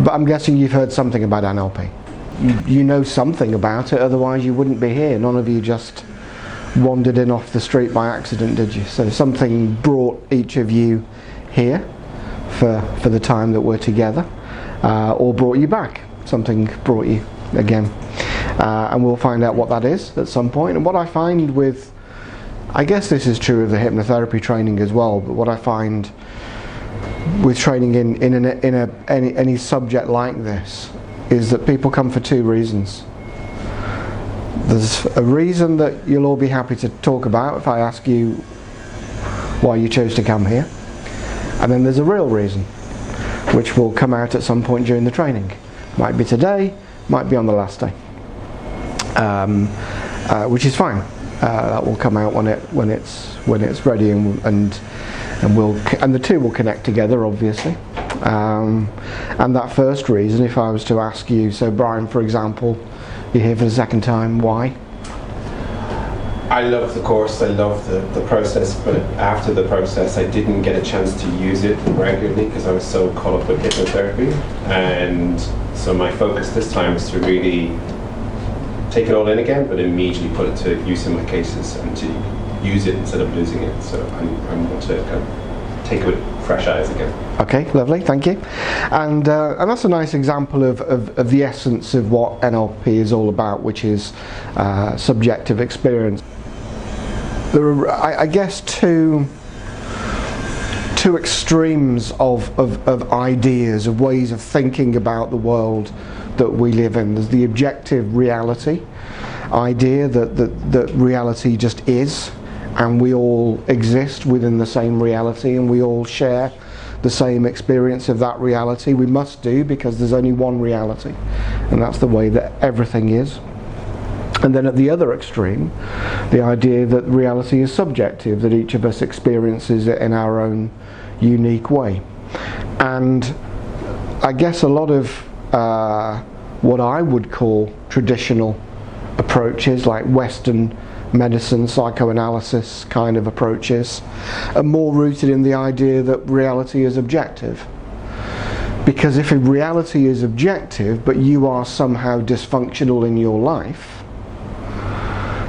But I'm guessing you've heard something about NLP. You know something about it, otherwise you wouldn't be here. None of you just wandered in off the street by accident, did you? So something brought each of you here for the time that we're together, or brought you back. Something brought you again. And we'll find out what that is at some point. And what I find with, I guess this is true of the hypnotherapy training as well, but what I find with training in any subject like this is that people come for two reasons. There's a reason that you'll all be happy to talk about if I ask you why you chose to come here, and then there's a real reason which will come out at some point during the training. Might be today, might be on the last day, which is fine. That will come out when it's ready, and the two will connect together, obviously. And that first reason, if I was to ask you, so Brian, for example, you're here for the second time, why? I love the course, I love the process, but after the process I didn't get a chance to use it regularly because I was so caught up with hypnotherapy, and so my focus this time is to really take it all in again, but immediately put it to use in my cases and to use it instead of losing it. So I'm going to kind of take it with fresh eyes again. Okay, lovely, thank you. And that's a nice example of the essence of what NLP is all about, which is subjective experience. There are, I guess, two extremes of ideas, of ways of thinking about the world that we live in. There's the objective reality idea that reality just is, and we all exist within the same reality, and we all share the same experience of that reality. We must do, because there's only one reality, and that's the way that everything is. And then at the other extreme, the idea that reality is subjective, that each of us experiences it in our own unique way. And I guess a lot of what I would call traditional approaches, like Western medicine, psychoanalysis kind of approaches, are more rooted in the idea that reality is objective. Because if reality is objective, but you are somehow dysfunctional in your life,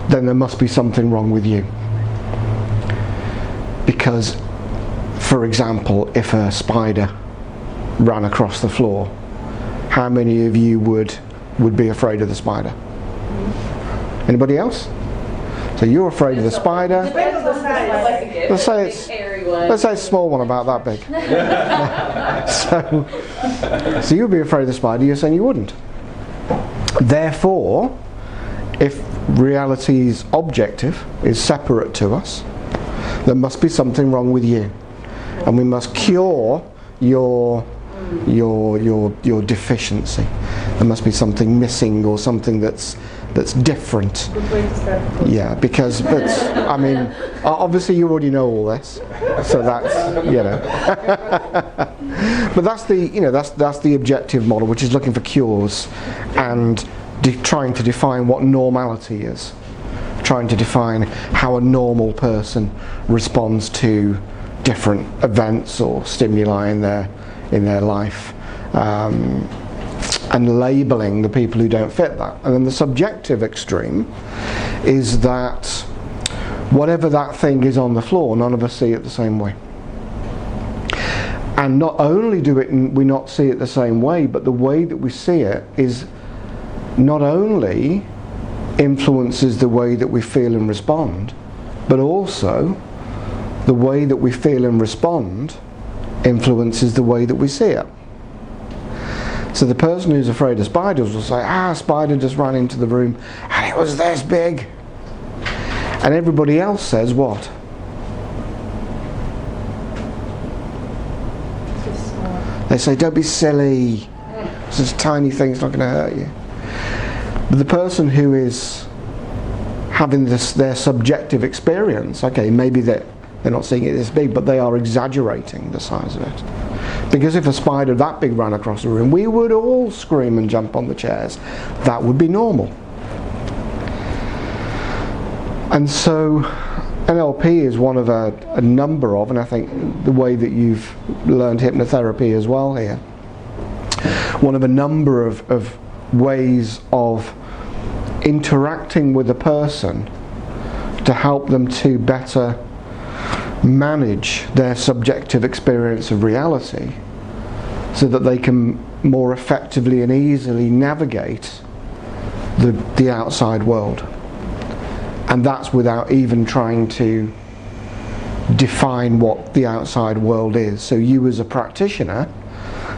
then there must be something wrong with you. Because, for example, if a spider ran across the floor, how many of you would be afraid of the spider? Anybody else? So you're afraid of the spider. Let's say it's a small one, about that big. So you'd be afraid of the spider. You're saying you wouldn't. Therefore, if reality is objective, is separate to us, there must be something wrong with you, and we must cure your deficiency. There must be something missing, or something that's different. Yeah, because I mean, obviously you already know all this, so that's, you know. But that's the objective model, which is looking for cures and trying to define what normality is, trying to define how a normal person responds to different events or stimuli in their life, and labeling the people who don't fit that. And then the subjective extreme is that whatever that thing is on the floor, none of us see it the same way. And not only do we not see it the same way, but the way that we see it is not only influences the way that we feel and respond, but also the way that we feel and respond influences the way that we see it. So the person who's afraid of spiders will say, a spider just ran into the room and it was this big. And everybody else says what? They say, don't be silly, it's just a tiny thing, it's not going to hurt you. But the person who is having their subjective experience, okay, maybe they're not seeing it this big, but they are exaggerating the size of it. Because if a spider that big ran across the room, we would all scream and jump on the chairs. That would be normal. And so NLP is one of a number of, and I think the way that you've learned hypnotherapy as well here, one of a number of ways of interacting with a person to help them to better manage their subjective experience of reality, so that they can more effectively and easily navigate the outside world. And that's without even trying to define what the outside world is. So you as a practitioner,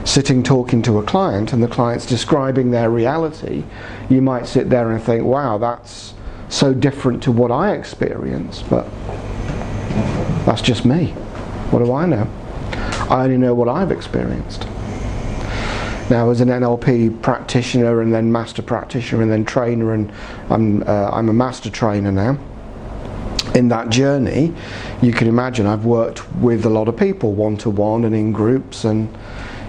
sitting talking to a client, and the client's describing their reality, you might sit there and think, wow, that's so different to what I experience, but that's just me. What do I know? I only know what I've experienced. Now, as an NLP practitioner and then master practitioner and then trainer, and I'm a master trainer now, in that journey, you can imagine I've worked with a lot of people, one-to-one and in groups, and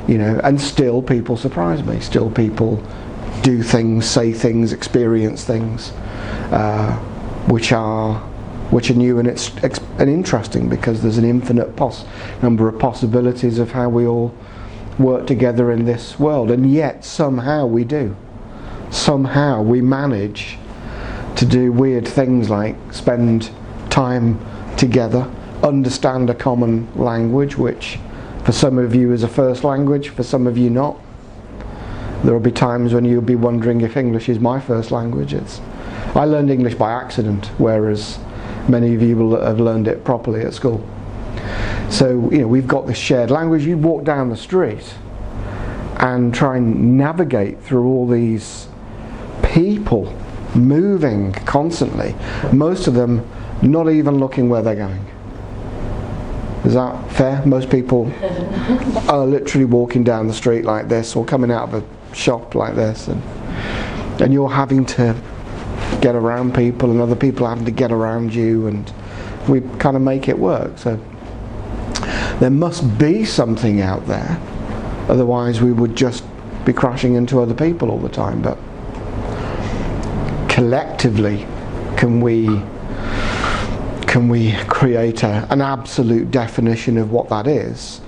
and still people surprise me. Still people do things, say things, experience things, which are new and and interesting, because there's an infinite number of possibilities of how we all work together in this world, and yet somehow we do. Somehow we manage to do weird things like spend time together, understand a common language, which for some of you is a first language, for some of you not. There will be times when you'll be wondering if English is my first language. I learned English by accident, whereas many of you will have learned it properly at school. So we've got this shared language. You walk down the street and try and navigate through all these people moving constantly, most of them not even looking where they're going. Is that fair? Most people are literally walking down the street like this, or coming out of a shop like this, and you're having to get around people, and other people are having to get around you, and we kind of make it work. So there must be something out there, otherwise we would just be crashing into other people all the time. But collectively, can we create an absolute definition of what that is?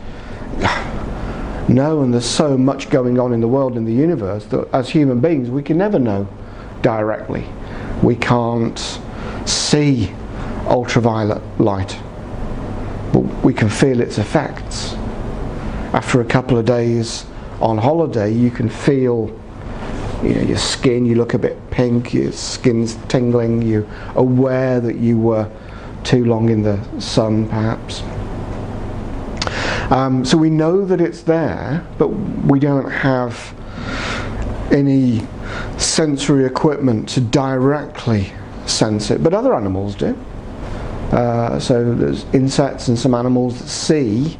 No, and there's so much going on in the world, in the universe, that as human beings we can never know directly. We can't see ultraviolet light, but we can feel its effects. After a couple of days on holiday, you can feel your skin, you look a bit pink, your skin's tingling, you're aware that you were too long in the sun perhaps. So we know that it's there, but we don't have any sensory equipment to directly sense it, but other animals do. So there's insects and some animals that see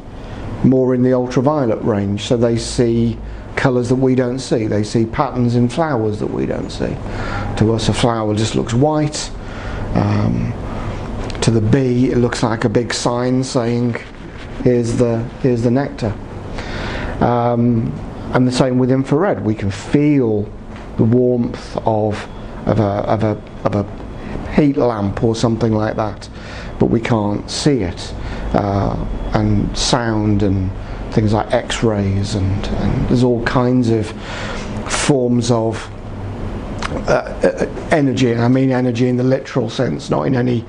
more in the ultraviolet range, so they see colours that we don't see. They see patterns in flowers that we don't see. To us, a flower just looks white. To the bee, it looks like a big sign saying, "Here's the nectar." And the same with infrared. We can feel the warmth of a heat lamp or something like that, but we can't see it. And sound and things like X-rays, and there's all kinds of forms of energy, and I mean energy in the literal sense, not in any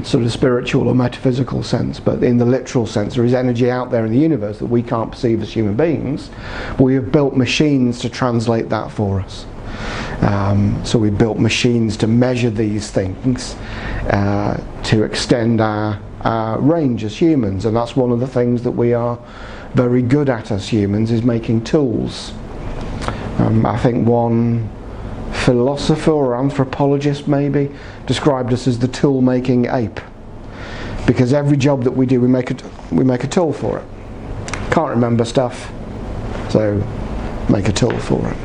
sort of spiritual or metaphysical sense, but in the literal sense. There is energy out there in the universe that we can't perceive as human beings. We have built machines to translate that for us. So we built machines to measure these things, to extend our range as humans, and that's one of the things that we are very good at as humans, is making tools. I think one philosopher or anthropologist maybe described us as the tool making ape, because every job that we do we make a tool for it. Can't remember stuff, so make a tool for it.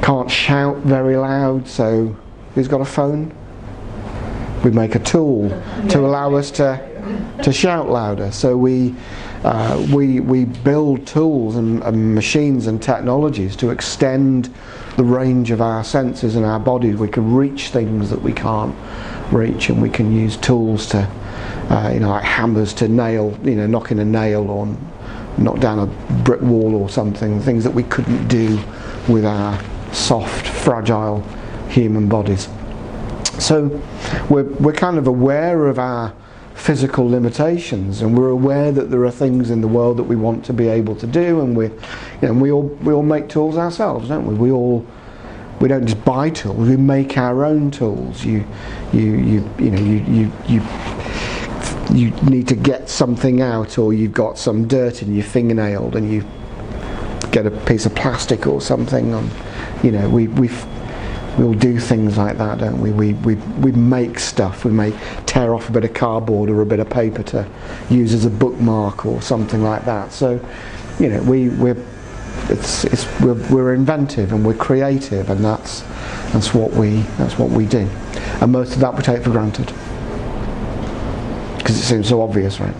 Can't shout very loud, so who's got a phone? We make a tool to allow us to shout louder. So we build tools and machines and technologies to extend the range of our senses and our bodies. We can reach things that we can't reach, and we can use tools to, like hammers to nail, knocking a nail knock down a brick wall or something, things that we couldn't do with our soft, fragile human bodies. So we're kind of aware of our physical limitations, and we're aware that there are things in the world that we want to be able to do, and we all make tools ourselves, don't we? We don't just buy tools, we make our own tools. You need to get something out, or you've got some dirt in your fingernail and you get a piece of plastic or something on, we'll do things like that, don't we? We make stuff. We may tear off a bit of cardboard or a bit of paper to use as a bookmark or something like that. So, we're inventive and we're creative, and that's what we do. And most of that we take for granted because it seems so obvious, right?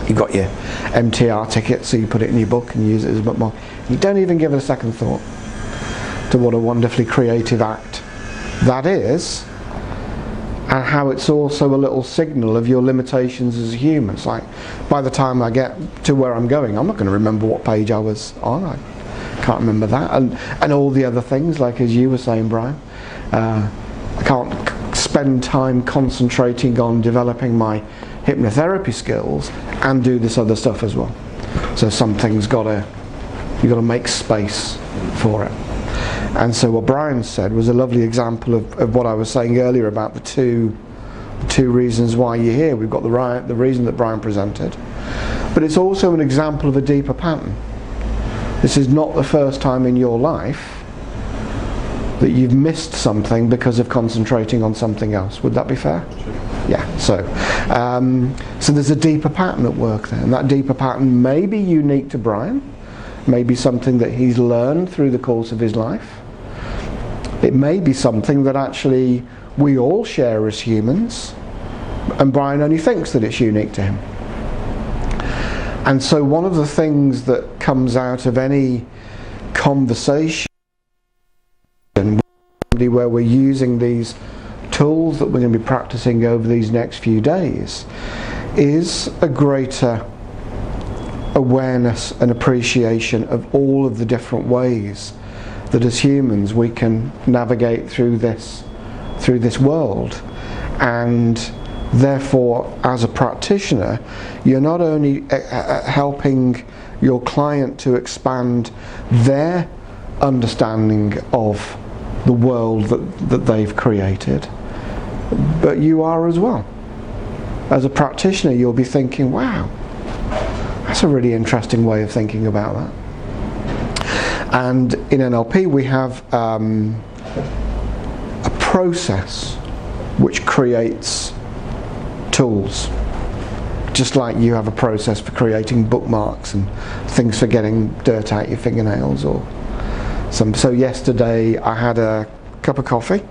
You've got your MTR ticket, so you put it in your book and use it as a bookmark. You don't even give it a second thought to what a wonderfully creative act that is, and how it's also a little signal of your limitations as a human. It's like, by the time I get to where I'm going, I'm not going to remember what page I was on. I can't remember that, and all the other things, like as you were saying, Brian. I can't spend time concentrating on developing my hypnotherapy skills and do this other stuff as well. So something's you've got to make space for it. And so what Brian said was a lovely example of what I was saying earlier about the two reasons why you're here. We've got the reason that Brian presented, but it's also an example of a deeper pattern. This is not the first time in your life that you've missed something because of concentrating on something else. Would that be fair? Sure. Yeah. So there's a deeper pattern at work there, and that deeper pattern may be unique to Brian, may be something that he's learned through the course of his life. It may be something that actually we all share as humans, and Brian only thinks that it's unique to him. And so one of the things that comes out of any conversation where we're using these tools that we're going to be practicing over these next few days is a greater awareness and appreciation of all of the different ways that as humans we can navigate through this world. And therefore, as a practitioner, you're not only helping your client to expand their understanding of the world that they've created, but you are as well. As a practitioner, you'll be thinking, wow, that's a really interesting way of thinking about that. And in NLP we have a process which creates tools, just like you have a process for creating bookmarks and things for getting dirt out your fingernails or so yesterday I had a cup of coffee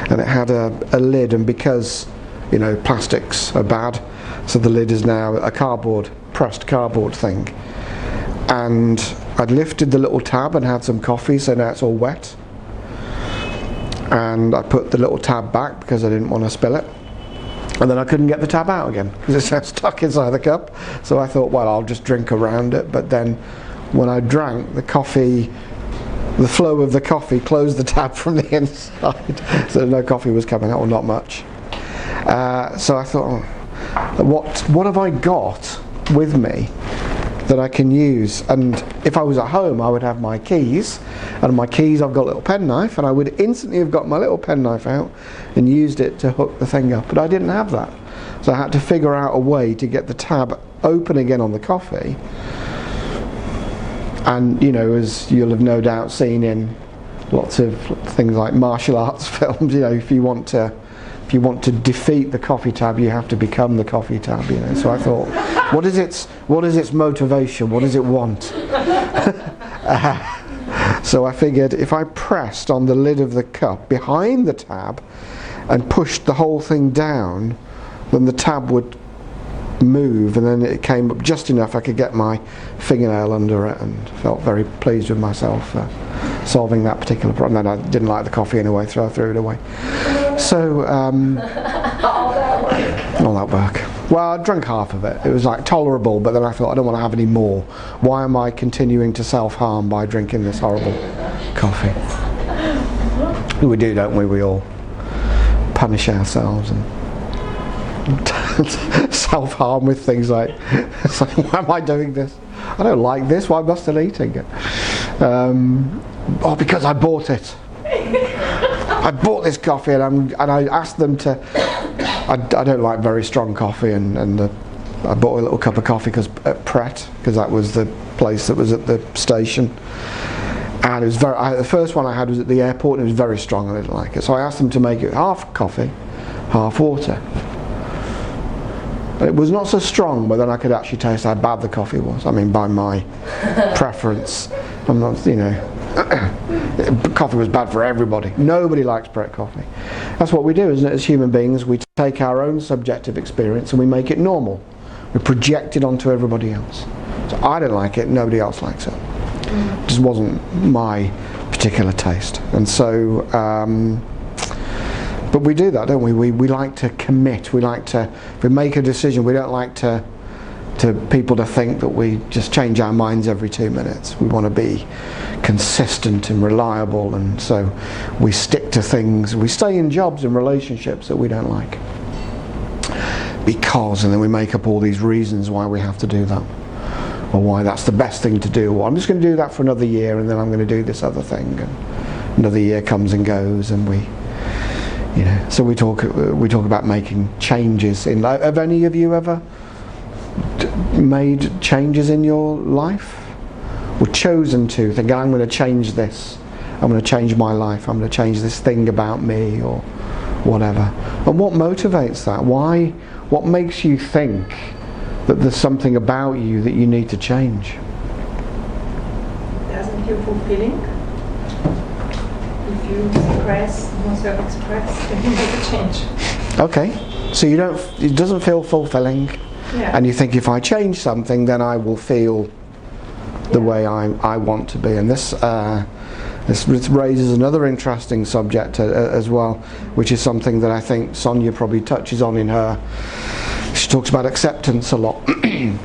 and it had a lid, and because plastics are bad, so the lid is now a pressed cardboard thing, and I'd lifted the little tab and had some coffee, so now it's all wet, and I put the little tab back because I didn't want to spill it, and then I couldn't get the tab out again because it's stuck inside the cup. So I thought, well, I'll just drink around it, but then when I drank the flow of the coffee closed the tab from the inside, so no coffee was coming out, or not much. So I thought, what have I got with me that I can use? And if I was at home, I would have my keys, and on my keys I've got a little penknife, and I would instantly have got my little penknife out and used it to hook the thing up, but I didn't have that. So I had to figure out a way to get the tab open again on the coffee. And as you'll have no doubt seen in lots of things like martial arts films, if you want to defeat the coffee tab, you have to become the coffee tab. So I thought, what is its motivation? What does it want? So I figured if I pressed on the lid of the cup behind the tab and pushed the whole thing down, then the tab would move, and then it came up just enough I could get my fingernail under it, and felt very pleased with myself for solving that particular problem. Then I didn't like the coffee anyway, so I threw it away. So all that work. Well, I drank half of it. It was like tolerable, but then I thought I don't want to have any more. Why am I continuing to self-harm by drinking this horrible coffee? We do, don't we? We all punish ourselves and self-harm with things like, it's like, why am I doing this? I don't like this. Why am I still eating it? Because I bought it. I bought this coffee and I asked them to. I don't like very strong coffee, and I bought a little cup of coffee at Pret, because that was the place that was at the station. And it was the first one I had was at the airport, and it was very strong. I didn't like it, so I asked them to make it half coffee, half water. It was not so strong, but then I could actually taste how bad the coffee was. I mean, by my preference, I'm not, coffee was bad for everybody. Nobody likes Pret coffee. That's what we do, isn't it? As human beings, we take our own subjective experience and we make it normal. We project it onto everybody else. So I don't like it, nobody else likes it. It just wasn't my particular taste. And so, but we do that, don't we? We like to commit. We like to, if we make a decision, we don't like to people to think that we just change our minds every 2 minutes. We want to be consistent and reliable, and so we stick to things. We stay in jobs and relationships that we don't like because, and then we make up all these reasons why we have to do that, or why that's the best thing to do. Well, I'm just going to do that for another year, and then I'm going to do this other thing, and another year comes and goes, and so we talk about making changes in life. Have any of you ever made changes in your life, or chosen to think, I'm going to change this, I'm going to change my life, I'm going to change this thing about me, or whatever? And what motivates that? Why? What makes you think that there's something about you that you need to change? Doesn't feel fulfilling. If you express, want to express, then you make a change. Okay, so it doesn't feel fulfilling. Yeah. And you think, if I change something, then I will feel the way I want to be. And this raises another interesting subject as well, which is something that I think Sonia probably touches on in her. She talks about acceptance a lot. And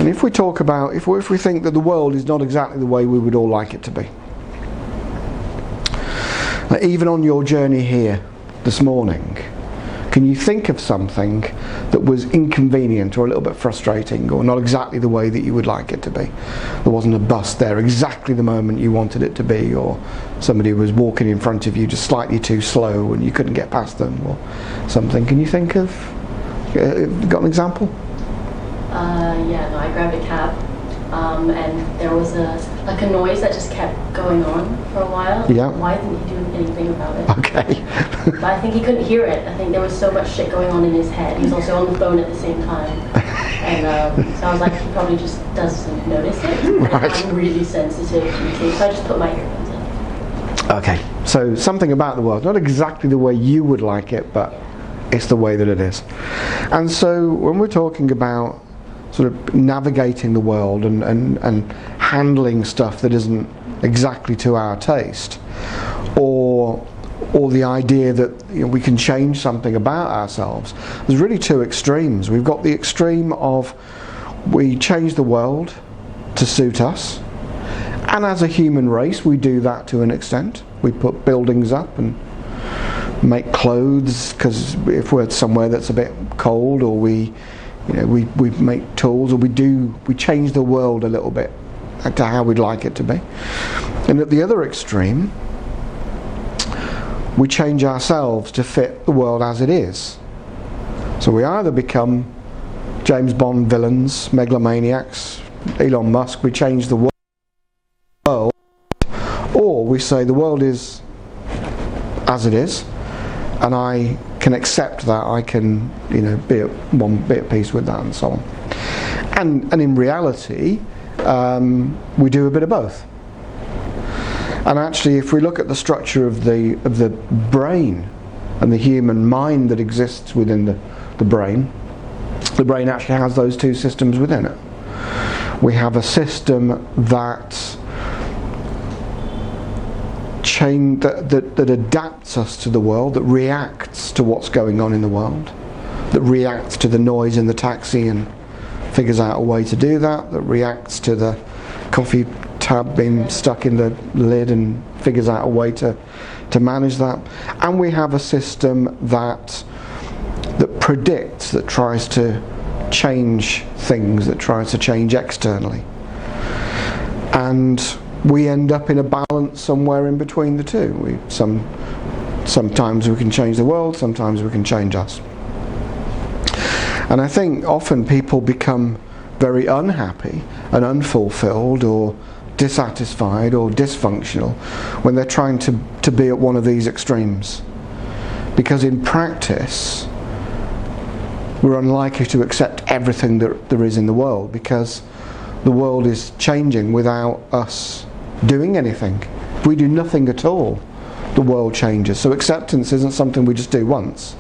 if we talk about, if we think that the world is not exactly the way we would all like it to be, like even on your journey here this morning, can you think of something that was inconvenient or a little bit frustrating, or not exactly the way that you would like it to be? There wasn't a bus there exactly the moment you wanted it to be, or somebody was walking in front of you just slightly too slow and you couldn't get past them, or something. Can you think of, got an example? I grabbed a cab, and there was a noise that just kept going on for a while. Yeah. Why didn't he do anything about it? Okay. But I think he couldn't hear it. I think there was so much shit going on in his head. He was also on the phone at the same time. And so I was like, he probably just doesn't notice it. Right. I'm really sensitive to it, so I just put my earphones in. Okay, so something about the world, not exactly the way you would like it, but it's the way that it is. And so when we're talking about sort of navigating the world and handling stuff that isn't exactly to our taste, or the idea that we can change something about ourselves, there's really two extremes. We've got the extreme of we change the world to suit us, and as a human race we do that to an extent. We put buildings up and make clothes because if we're somewhere that's a bit cold, or we make tools, or we change the world a little bit to how we'd like it to be. And at the other extreme, we change ourselves to fit the world as it is. So we either become James Bond villains, megalomaniacs, Elon Musk, we change the world, or we say the world is as it is, and I can accept that, I can be at peace with that, and so on. And in reality, we do a bit of both. And actually, if we look at the structure of the brain and the human mind that exists within the brain actually has those two systems within it. We have a system that adapts us to the world, that reacts to what's going on in the world. that reacts to the noise in the taxi and figures out a way to do that, that reacts to the coffee tab being stuck in the lid and figures out a way to manage that. And we have a system that predicts, that tries to change things, that tries to change externally. And we end up in a balance somewhere in between the two. Sometimes we can change the world, sometimes we can change us. And I think often people become very unhappy and unfulfilled or dissatisfied or dysfunctional when they're trying to be at one of these extremes. Because in practice, we're unlikely to accept everything that there is in the world, because the world is changing without us doing anything. If we do nothing at all, the world changes. So acceptance isn't something we just do once.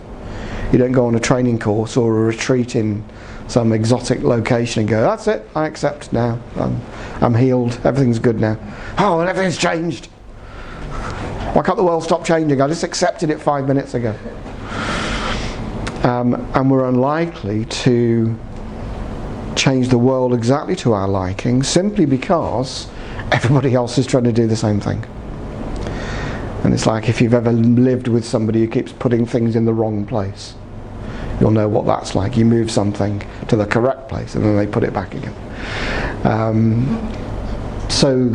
You don't go on a training course or a retreat in some exotic location and go, that's it, I accept now. I'm healed, everything's good now. Oh, and everything's changed. Why can't the world stop changing? I just accepted it 5 minutes ago. And we're unlikely to change the world exactly to our liking, simply because everybody else is trying to do the same thing. And it's like if you've ever lived with somebody who keeps putting things in the wrong place, you'll know what that's like. You move something to the correct place and then they put it back again. So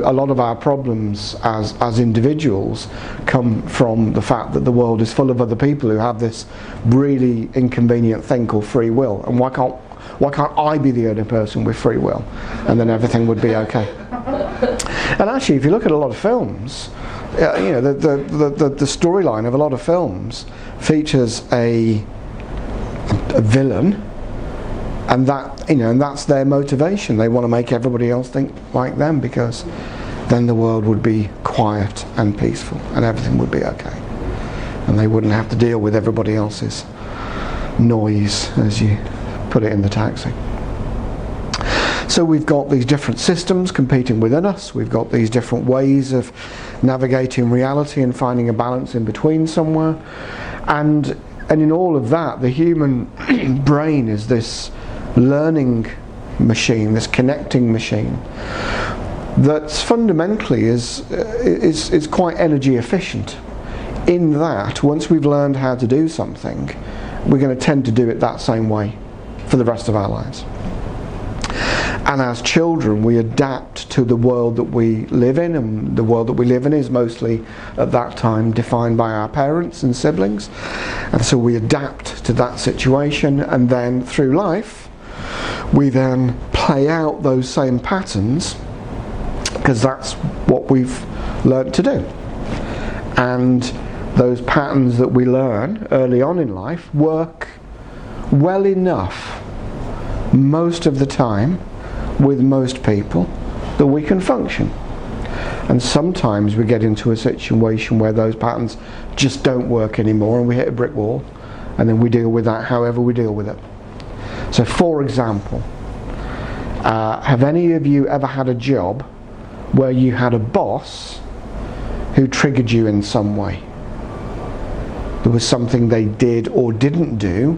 a lot of our problems as individuals come from the fact that the world is full of other people who have this really inconvenient thing called free will. And why can't I be the only person with free will? And then everything would be okay. And actually, if you look at a lot of films, the storyline of a lot of films features a villain, and that's their motivation. They want to make everybody else think like them, because then the world would be quiet and peaceful and everything would be okay, and they wouldn't have to deal with everybody else's noise, as you put it in the taxi. So we've got these different systems competing within us. We've got these different ways of navigating reality and finding a balance in between somewhere. And in all of that, the human brain is this learning machine, this connecting machine, that's fundamentally is quite energy efficient, in that once we've learned how to do something, we're going to tend to do it that same way for the rest of our lives. And as children, we adapt to the world that we live in, and the world that we live in is mostly at that time defined by our parents and siblings, and so we adapt to that situation, and then through life we then play out those same patterns, because that's what we've learnt to do. And those patterns that we learn early on in life work well enough most of the time with most people that we can function. And sometimes we get into a situation where those patterns just don't work anymore and we hit a brick wall, and then we deal with that however we deal with it. So for example, have any of you ever had a job where you had a boss who triggered you in some way? There was something they did or didn't do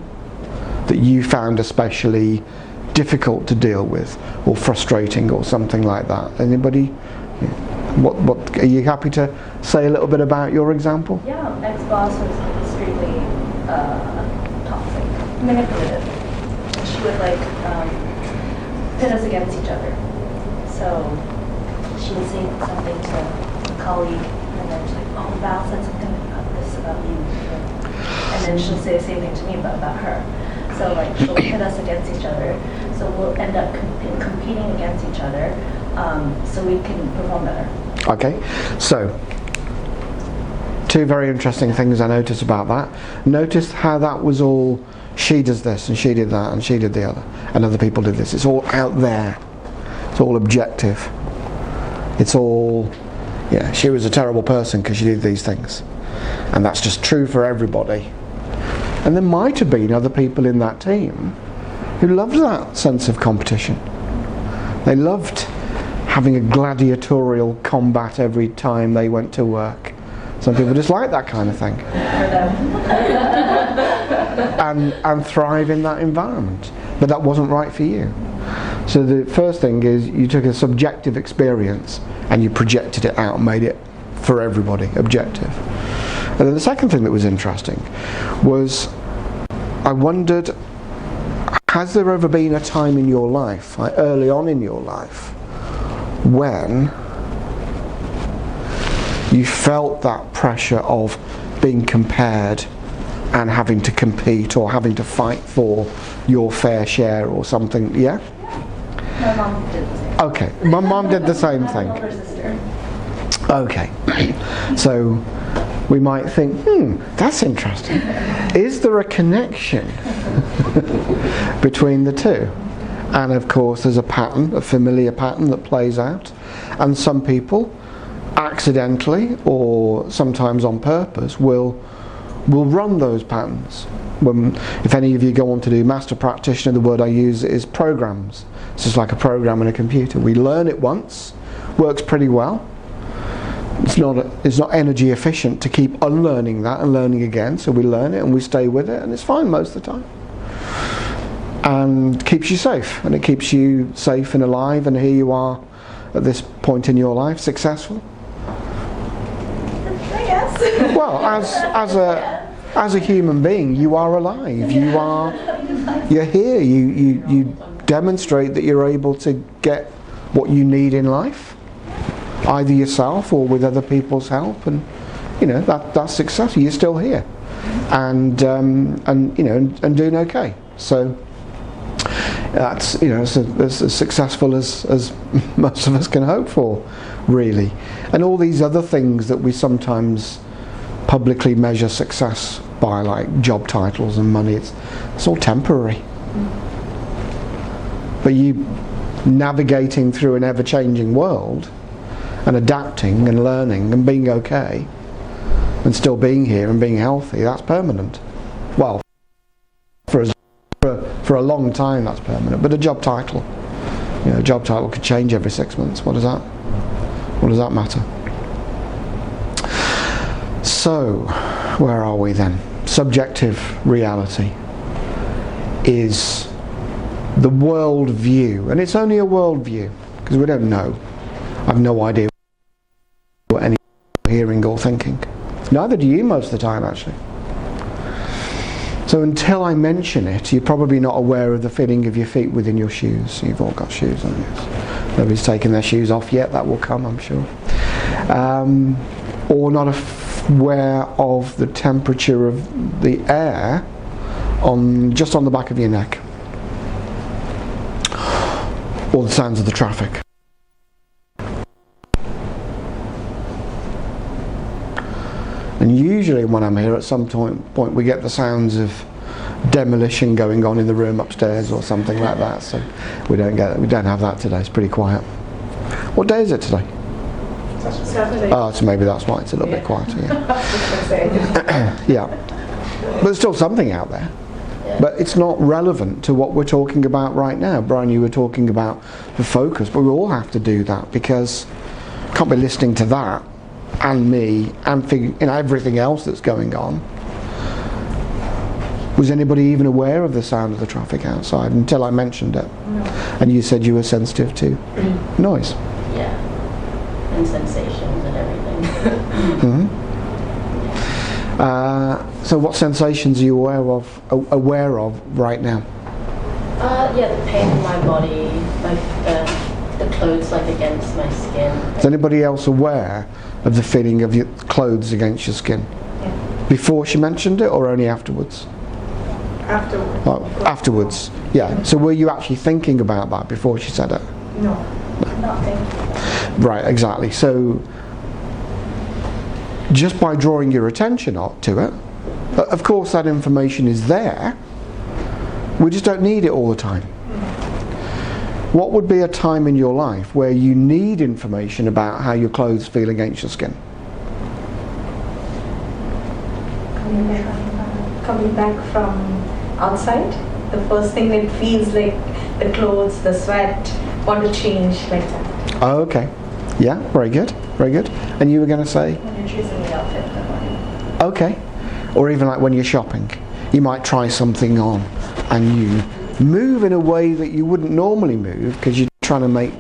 that you found especially difficult to deal with, or frustrating, or something like that. Anybody? What are you happy to say a little bit about your example? Yeah, ex-boss was extremely toxic, manipulative. And she would pit us against each other. So she would say something to a colleague, and then she's like, "Oh, Val said something about this about you," and then she'll say the same thing to me about her. So she'll pit us against each other. So we'll end up competing against each other, so we can perform better. Okay, so two very interesting things I noticed about that. Notice how that was all, she does this and she did that and she did the other and other people did this. It's all out there. It's all objective. It's all, she was a terrible person because she did these things. And that's just true for everybody. And there might have been other people in that team who loved that sense of competition. They loved having a gladiatorial combat every time they went to work, Some people just like that kind of thing. And thrive in that environment. But that wasn't right for you. So the first thing is you took a subjective experience and you projected it out and made it for everybody objective. And then the second thing that was interesting was I wondered, has there ever been a time in your life, like early on in your life, when you felt that pressure of being compared and having to compete or having to fight for your fair share or something? Yeah? My mom did the same. Okay, my mom did the same thing. My older sister. Okay, so we might think, that's interesting. Is there a connection between the two? And of course there's a pattern, a familiar pattern that plays out. And some people, accidentally or sometimes on purpose, will run those patterns. If any of you go on to do Master Practitioner, the word I use is programs. It's just like a program in a computer. We learn it once, works pretty well. It's not energy efficient to keep unlearning that and learning again, so we learn it and we stay with it, and it's fine most of the time. And keeps you safe, and it keeps you safe and alive, and here you are at this point in your life, successful. I guess. Well, as a human being, you are alive. You're here. You demonstrate that you're able to get what you need in life, either yourself or with other people's help, and that's success. You're still here, and doing okay. So that's as successful as most of us can hope for, really. And all these other things that we sometimes publicly measure success by, like job titles and money, it's all temporary. But you navigating through an ever-changing world and adapting and learning and being okay and still being here and being healthy, that's permanent. Well, for a long time that's permanent. But a job title, a job title could change every 6 months. What does that matter? So, where are we then? Subjective reality is the world view, and it's only a world view because we don't know. I've no idea what any hearing or thinking. Neither do you most of the time, actually. So until I mention it, you're probably not aware of the fitting of your feet within your shoes. You've all got shoes on you. Nobody's taken their shoes off yet. That will come, I'm sure. Or not aware of the temperature of the air just on the back of your neck, or the sounds of the traffic. And usually when I'm here at some point we get the sounds of demolition going on in the room upstairs or something like that. So we don't have that today. It's pretty quiet. What day is it today? Saturday. Oh, so maybe that's why it's a little bit quieter. Yeah. Yeah. But there's still something out there. But it's not relevant to what we're talking about right now. Brian, you were talking about the focus, but we all have to do that, because I can't be listening to that and me and everything else that's going on. Was anybody even aware of the sound of the traffic outside until I mentioned it? No. And you said you were sensitive to noise. Yeah. And sensations and everything. Mm-hmm. So what sensations are you aware of right now? Yeah, the pain in my body, the clothes like against my skin. Is anybody else aware of the feeling of your clothes against your skin? Yeah. Before she mentioned it, or only afterwards? Afterwards. Oh, afterwards, yeah. So were you actually thinking about that before she said it? No. Nothing. Right, exactly. So just by drawing your attention to it, of course that information is there, we just don't need it all the time. What would be a time in your life where you need information about how your clothes feel against your skin? Coming back from outside, the first thing that feels like the clothes, the sweat, want to change, like that. Oh, okay. Yeah, very good, very good. And you were going to say? When you're choosing the outfit for the morning. Okay. Or even like when you're shopping. You might try something on and you move in a way that you wouldn't normally move because you're trying to make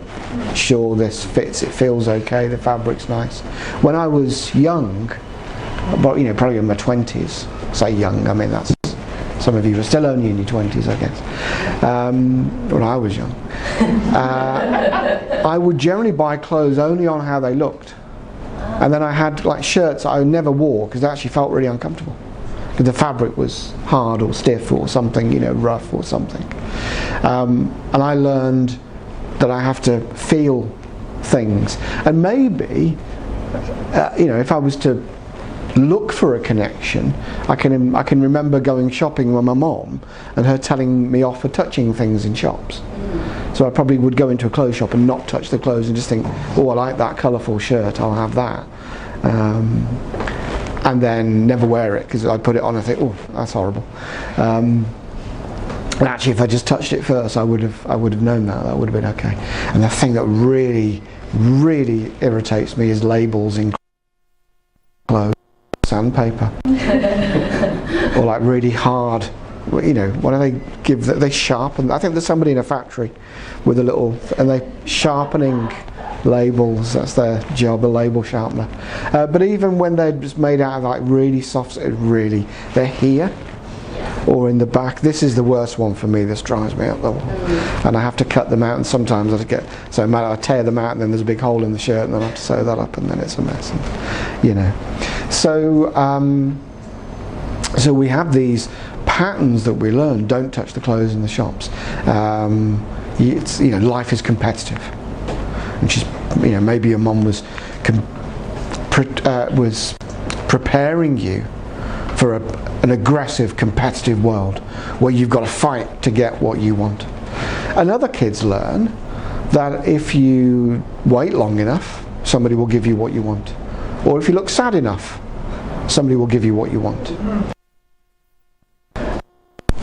sure this fits, it feels okay, the fabric's nice. When I was young, but probably in my 20s, say young, I mean that's, some of you are still only in your 20s, I guess. When I was young. I would generally buy clothes only on how they looked. And then I had like shirts I never wore because they actually felt really uncomfortable. Because the fabric was hard or stiff or something, rough or something. And I learned that I have to feel things. And maybe, if I was to look for a connection, I can remember going shopping with my mom and her telling me off for touching things in shops. So I probably would go into a clothes shop and not touch the clothes and just think, oh, I like that colourful shirt, I'll have that. And then never wear it because I'd put it on and think, oh, that's horrible. And actually, if I just touched it first, I would have known that would have been okay. And the thing that really, really irritates me is labels in clothes, sandpaper, or like really hard. What do they give? They sharpen. I think there's somebody in a factory with a little, and they sharpening labels. That's their job, a label sharpener. But even when they're just made out of like really soft, they're here or in the back. This is the worst one for me. This drives me up the wall, and I have to cut them out. And sometimes I tear them out, and then there's a big hole in the shirt, and then I have to sew that up, and then it's a mess. And, so we have these patterns that we learn. Don't touch the clothes in the shops. Life is competitive. And she's, maybe your mum was preparing you for an aggressive, competitive world where you've got to fight to get what you want. And other kids learn that if you wait long enough, somebody will give you what you want. Or if you look sad enough, somebody will give you what you want.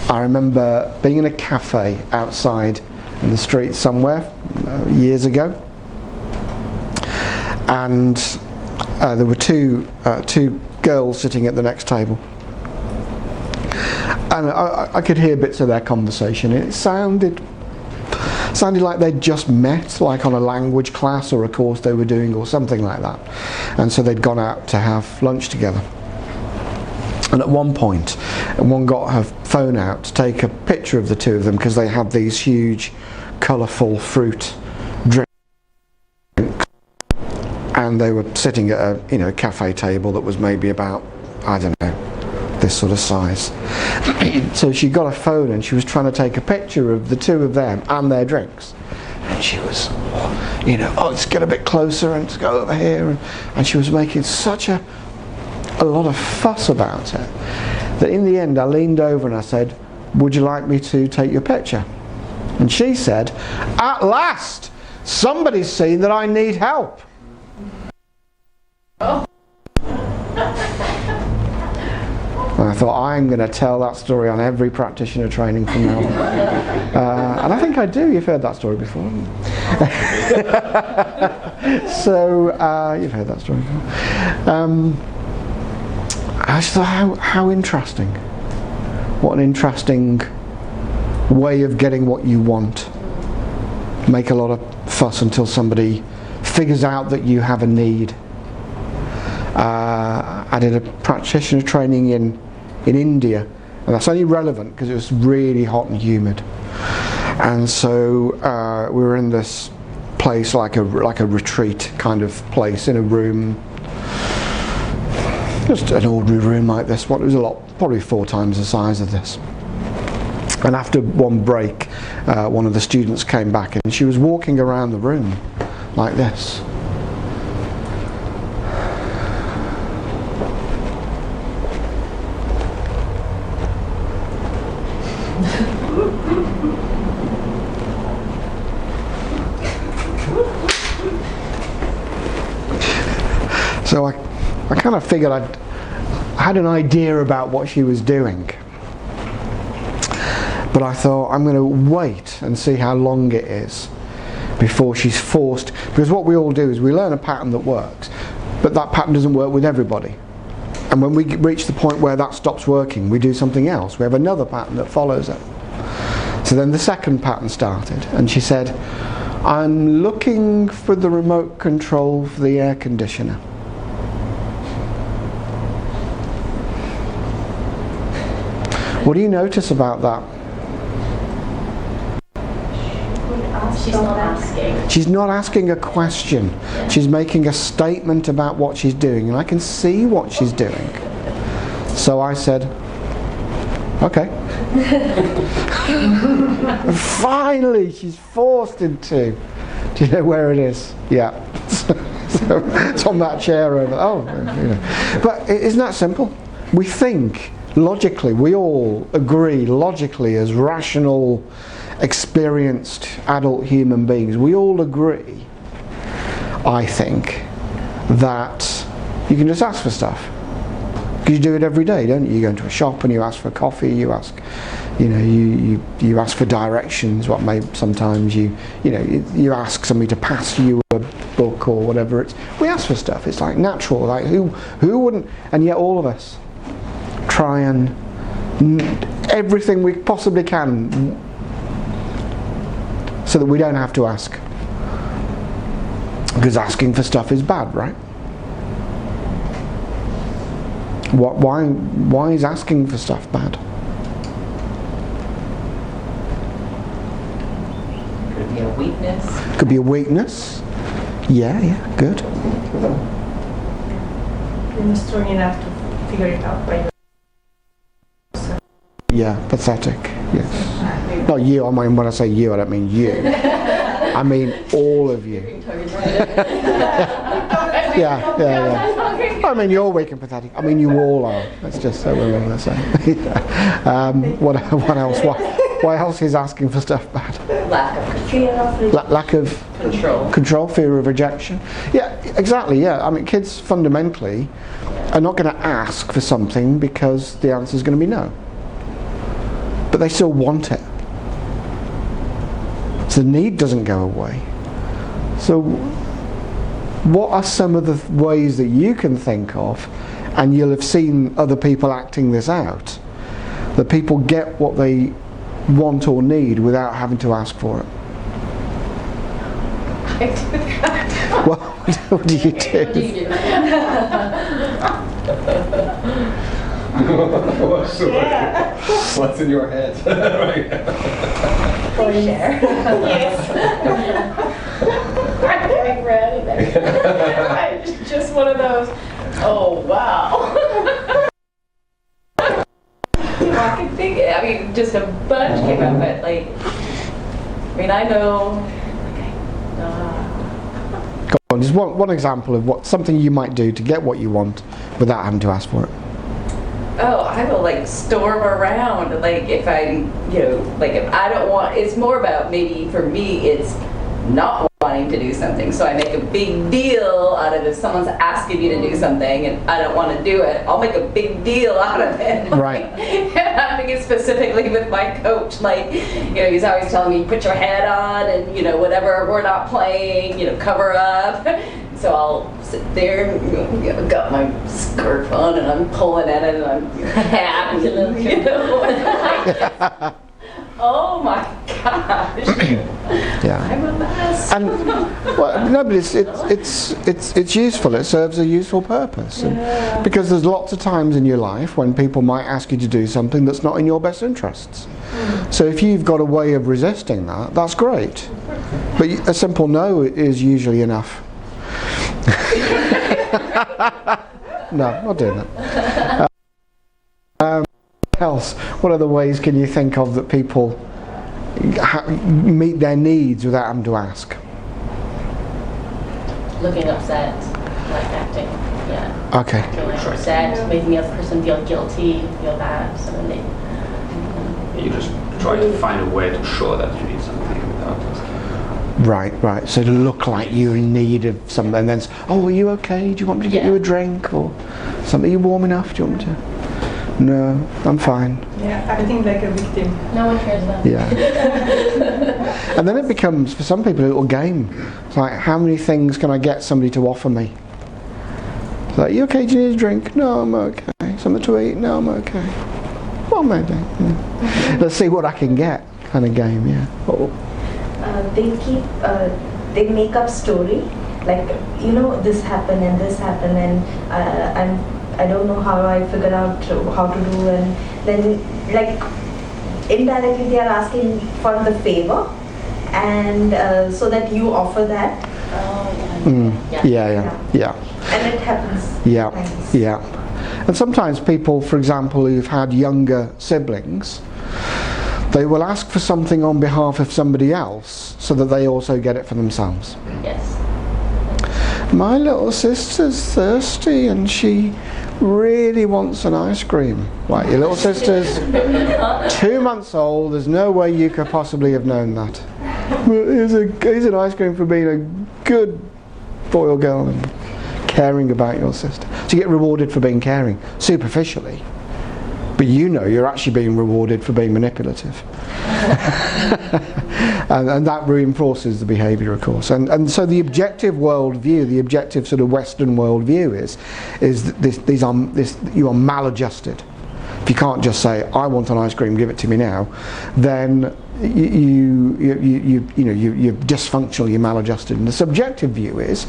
I remember being in a cafe outside in the street somewhere years ago, and there were two girls sitting at the next table, and I could hear bits of their conversation. It sounded like they'd just met, like on a language class or a course they were doing or something like that, and so they'd gone out to have lunch together. And at one point, one got her phone out to take a picture of the two of them because they had these huge, colourful fruit drinks, and they were sitting at a cafe table that was maybe about, I don't know, this sort of size. So she got a phone and she was trying to take a picture of the two of them and their drinks. And she was, let's get a bit closer and let's go over here. And she was making such a lot of fuss about it that in the end I leaned over and I said, would you like me to take your picture? And she said, at last somebody's seen that I need help. And I thought, I'm going to tell that story on every practitioner training from now on. And I think I do. You've heard that story before. So you've heard that story before. I just thought, how interesting. What an interesting way of getting what you want. Make a lot of fuss until somebody figures out that you have a need. I did a practitioner training in India, and that's only relevant because it was really hot and humid. And so we were in this place like a retreat kind of place in a room. Just an ordinary room like this. It was probably 4 times the size of this. And after one break, one of the students came back and she was walking around the room like this. So I kind of figured I had an idea about what she was doing, but I thought I'm going to wait and see how long it is, before she's forced, because what we all do is we learn a pattern that works, but that pattern doesn't work with everybody. And when we reach the point where that stops working, we do something else. We have another pattern that follows it. So then the second pattern started, and she said, I'm looking for the remote control for the air conditioner. What do you notice about that? She's not asking. She's not asking a question. She's making a statement about what she's doing, and I can see what she's doing. So I said, okay. Finally, she's forced into. Do you know where it is? Yeah. So it's on that chair over. Oh, you know. But isn't that simple? We think logically. We all agree logically as rational, experienced adult human beings. We all agree, I think, that you can just ask for stuff. Because you do it every day, don't you? You go into a shop and you ask for coffee. You ask, you ask for directions. What may sometimes you ask somebody to pass you a book or whatever. We ask for stuff. It's like natural. Like who wouldn't? And yet all of us try and everything we possibly can so that we don't have to ask. Because asking for stuff is bad, right? Why is asking for stuff bad? Could be a weakness. Could be a weakness. Yeah, good. You're not strong enough to figure it out by yourself. Yeah, pathetic. Yes. Not you. I mean, when I say you, I don't mean you. I mean all of you. Yeah. I mean, you're weak and pathetic. I mean, you all are. That's just so we're going to say. What else? Why else is asking for stuff bad? Lack of control. Control, fear of rejection. Yeah, exactly. Yeah. I mean, kids fundamentally are not going to ask for something because the answer is going to be no. But they still want it. So the need doesn't go away. So what are some of the ways that you can think of, and you'll have seen other people acting this out, that people get what they want or need without having to ask for it? Well, what do you do? What do you do? What's in your head? Please share. I'm getting ready. I'm just one of those. Oh wow. I can think. I mean, just a bunch came up, but like, I mean, I know. Go on, just one example of something you might do to get what you want without having to ask for it. Oh, I will like storm around. Like if if I don't want, it's more about maybe for me, it's not wanting to do something. So I make a big deal out of if someone's asking me to do something and I don't want to do it, I'll make a big deal out of it. Right. I think it's specifically with my coach, like, he's always telling me, put your head on and, whatever, we're not playing, cover up. So I'll sit there, got my skirt on and I'm pulling at it and I'm happy, oh my gosh. Yeah. I'm a mess. And no, but it's useful. It serves a useful purpose. And because there's lots of times in your life when people might ask you to do something that's not in your best interests. So if you've got a way of resisting that, that's great. But a simple no is usually enough. No, not doing that. Else, what other ways can you think of that people meet their needs without having to ask? Looking upset, like acting, yeah. Okay. Acting like upset, making the other person feel guilty, feel bad, so then they... You just try to find a way to show that you need something without asking. Right. So to look like you're in need of something, and then, are you okay? Do you want me to get you a drink or something? Are you warm enough? Do you want me to? No, I'm fine. Yeah, acting like a victim. No one cares about Yeah. And then it becomes, for some people, a little game. It's like, how many things can I get somebody to offer me? It's like, you okay, do you need a drink? No, I'm okay. Something to eat? No, I'm okay. Well, maybe. Yeah. Let's see what I can get, kind of game, yeah. They make up story, like, this happened and this happened, and I don't know how I figure out how to do, and then like indirectly they are asking for the favor, and so that you offer that. Yeah. And it happens. Yeah. And sometimes people, for example, who've had younger siblings, they will ask for something on behalf of somebody else so that they also get it for themselves. Yes. My little sister's thirsty and she really wants an ice cream. Right, your little sister's 2 months old, there's no way you could possibly have known that. Well, here's an ice cream for being a good boy or girl and caring about your sister. So you get rewarded for being caring, superficially. But you're actually being rewarded for being manipulative. and that reinforces the behaviour, of course. And so the objective worldview, the objective sort of Western worldview is that you are maladjusted. If you can't just say, I want an ice cream, give it to me now, then you're dysfunctional, you're maladjusted. And the subjective view is,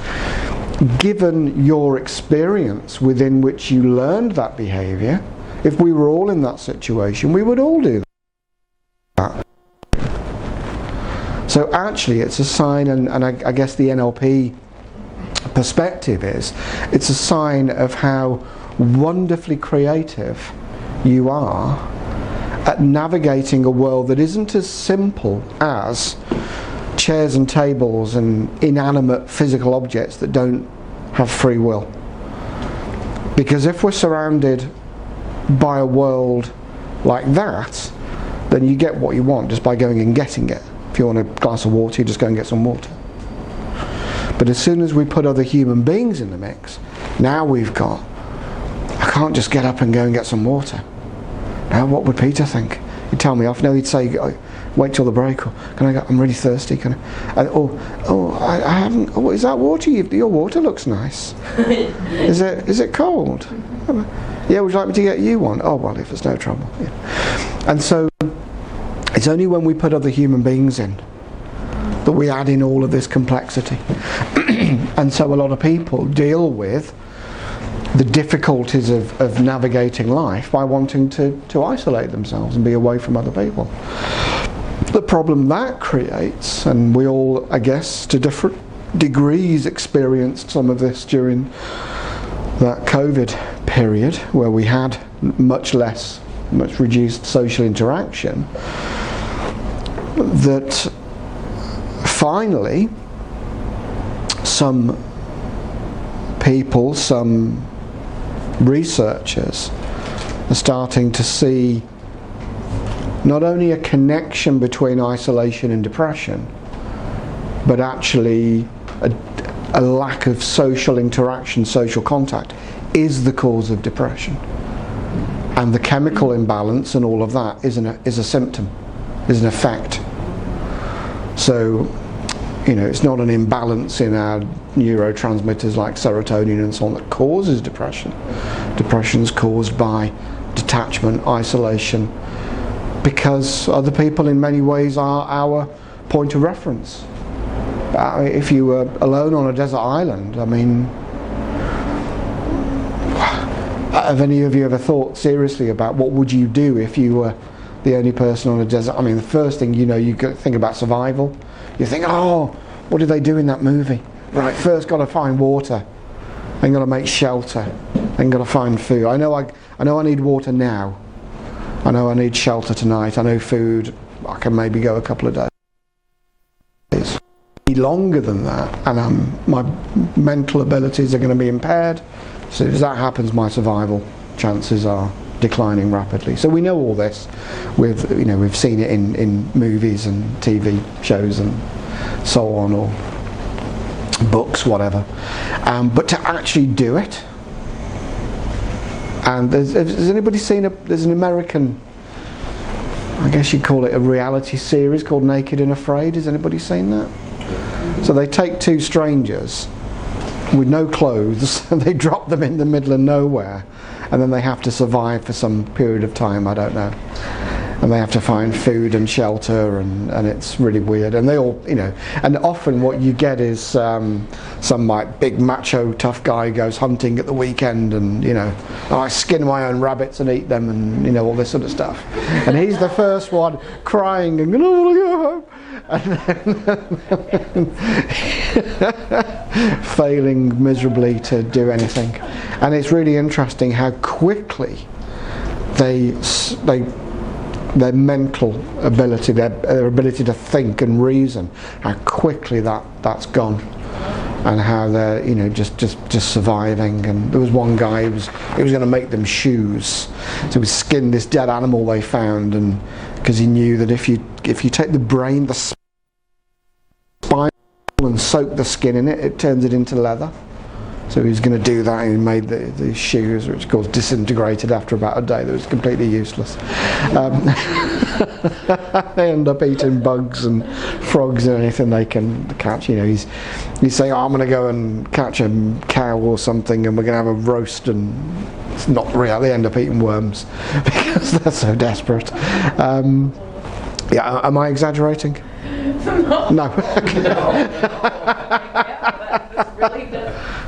given your experience within which you learned that behaviour, if we were all in that situation, we would all do that. So actually it's a sign, and I guess the NLP perspective is, it's a sign of how wonderfully creative you are at navigating a world that isn't as simple as chairs and tables and inanimate physical objects that don't have free will. Because if we're surrounded by a world like that, then you get what you want just by going and getting it. If you want a glass of water, you just go and get some water. But as soon as we put other human beings in the mix, now we've got, I can't just get up and go and get some water. Now what would Peter think? He'd tell me off. No, he'd say, wait till the break, or can I go, I'm really thirsty, can I? I haven't, is that water? Your water looks nice. Is it cold? Yeah, would you like me to get you one? Oh, well, if there's no trouble. Yeah. And so it's only when we put other human beings in that we add in all of this complexity. And so a lot of people deal with the difficulties of navigating life by wanting to isolate themselves and be away from other people. The problem that creates, and we all, I guess, to different degrees experienced some of this during that COVID period where we had much reduced social interaction, that finally some people, some researchers are starting to see not only a connection between isolation and depression, but actually a lack of social interaction, social contact is the cause of depression. And the chemical imbalance and all of that is a symptom, is an effect. So, it's not an imbalance in our neurotransmitters like serotonin and so on that causes depression. Depression is caused by detachment, isolation, because other people in many ways are our point of reference. If you were alone on a desert island, have any of you ever thought seriously about what would you do if you were the only person on a desert? The first thing you think about survival. You think, what did they do in that movie? Right, first got to find water, then got to make shelter, then got to find food. I know I need water now. I know I need shelter tonight. I know food, I can maybe go a couple of days. Longer than that, and my mental abilities are going to be impaired. So as that happens, my survival chances are declining rapidly. So we know all this. We've seen it in movies and TV shows and so on, or books, whatever. But to actually do it, and has anybody seen there's an American I guess you'd call it a reality series called Naked and Afraid. Has anybody seen that? So they take two strangers with no clothes and they drop them in the middle of nowhere, and then they have to survive for some period of time, I don't know. And they have to find food and shelter, and it's really weird. And they all, and often what you get is some like big macho tough guy goes hunting at the weekend, and I skin my own rabbits and eat them, and all this sort of stuff. And he's the first one crying and going, "I want to go home," and then failing miserably to do anything. And it's really interesting how quickly their mental ability, their ability to think and reason, how quickly that's gone, and how they're just surviving. And there was one guy who was going to make them shoes, so he skinned this dead animal they found, and because he knew that if you take the brain, the spine, and soak the skin in it, it turns it into leather. So he was going to do that, and he made the shoes, which of course disintegrated after about a day. That was completely useless. They end up eating bugs and frogs and anything they can catch. He's saying, "I'm going to go and catch a cow or something, and we're going to have a roast," and it's not real. They end up eating worms because they're so desperate. Am I exaggerating? No.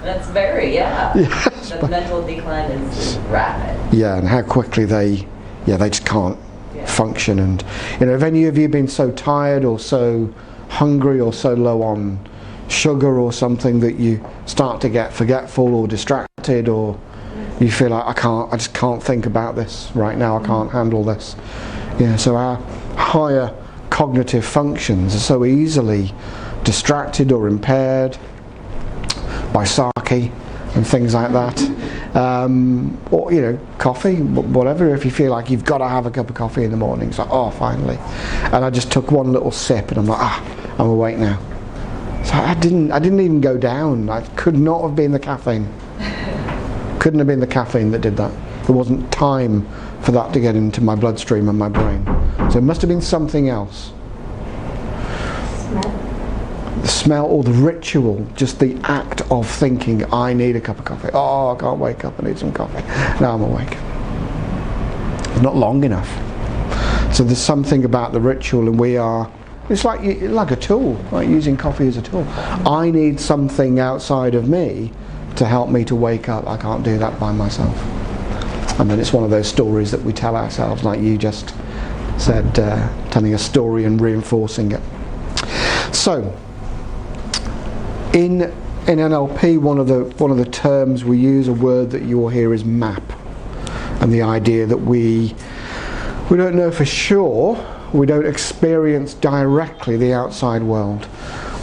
That's very, the mental decline is rapid. Yeah, and how quickly they just can't function. And have any of you been so tired or so hungry or so low on sugar or something that you start to get forgetful or distracted, or you feel like I just can't think about this right now, I can't handle this. So our higher cognitive functions are so easily distracted or impaired by sake and things like that, or coffee, whatever. If you feel like you've got to have a cup of coffee in the morning, it's like, oh, finally. And I just took one little sip, and I'm like, I'm awake now. So I didn't even go down. I could not have been the caffeine. Couldn't have been the caffeine that did that. There wasn't time for that to get into my bloodstream and my brain. So it must have been something else. The smell or the ritual, just the act of thinking, I need a cup of coffee. Oh, I can't wake up, I need some coffee. Now I'm awake. It's not long enough. So there's something about the ritual, and it's like a tool, like using coffee as a tool. I need something outside of me to help me to wake up. I can't do that by myself. And then it's one of those stories that we tell ourselves, like you just said, telling a story and reinforcing it. So, in NLP, one of the terms we use, a word that you will hear, is map, and the idea that we don't know for sure, we don't experience directly the outside world.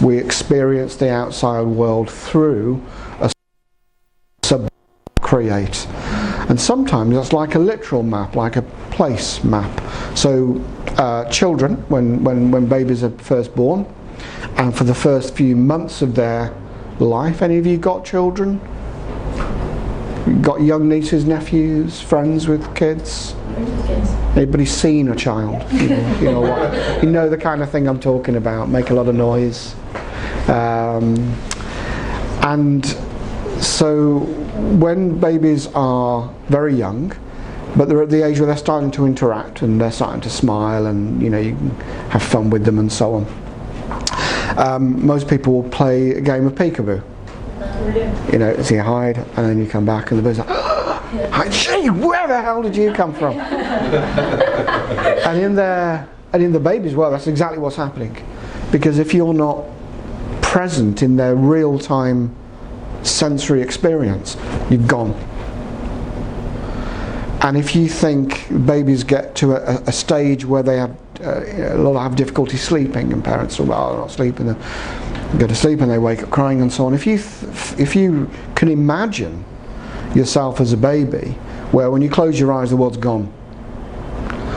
We experience the outside world through a sub-create, and sometimes that's like a literal map, like a place map. So children, when babies are first born, and for the first few months of their life, any of you got children? Got young nieces, nephews, friends with kids? Anybody seen a child? You know the kind of thing I'm talking about. Make a lot of noise. And so when babies are very young, but they're at the age where they're starting to interact and they're starting to smile, and you can have fun with them and so on. Most people will play a game of peekaboo. So you hide, and then you come back, and the baby's like, "Gee, where the hell did you come from?" And in the baby's world, that's exactly what's happening, because if you're not present in their real-time sensory experience, you've gone. And if you think babies get to a stage where they have a lot have difficulty sleeping, and parents are, well, they're not sleeping, they go to sleep and they wake up crying and so on. If you can imagine yourself as a baby, where when you close your eyes the world's gone.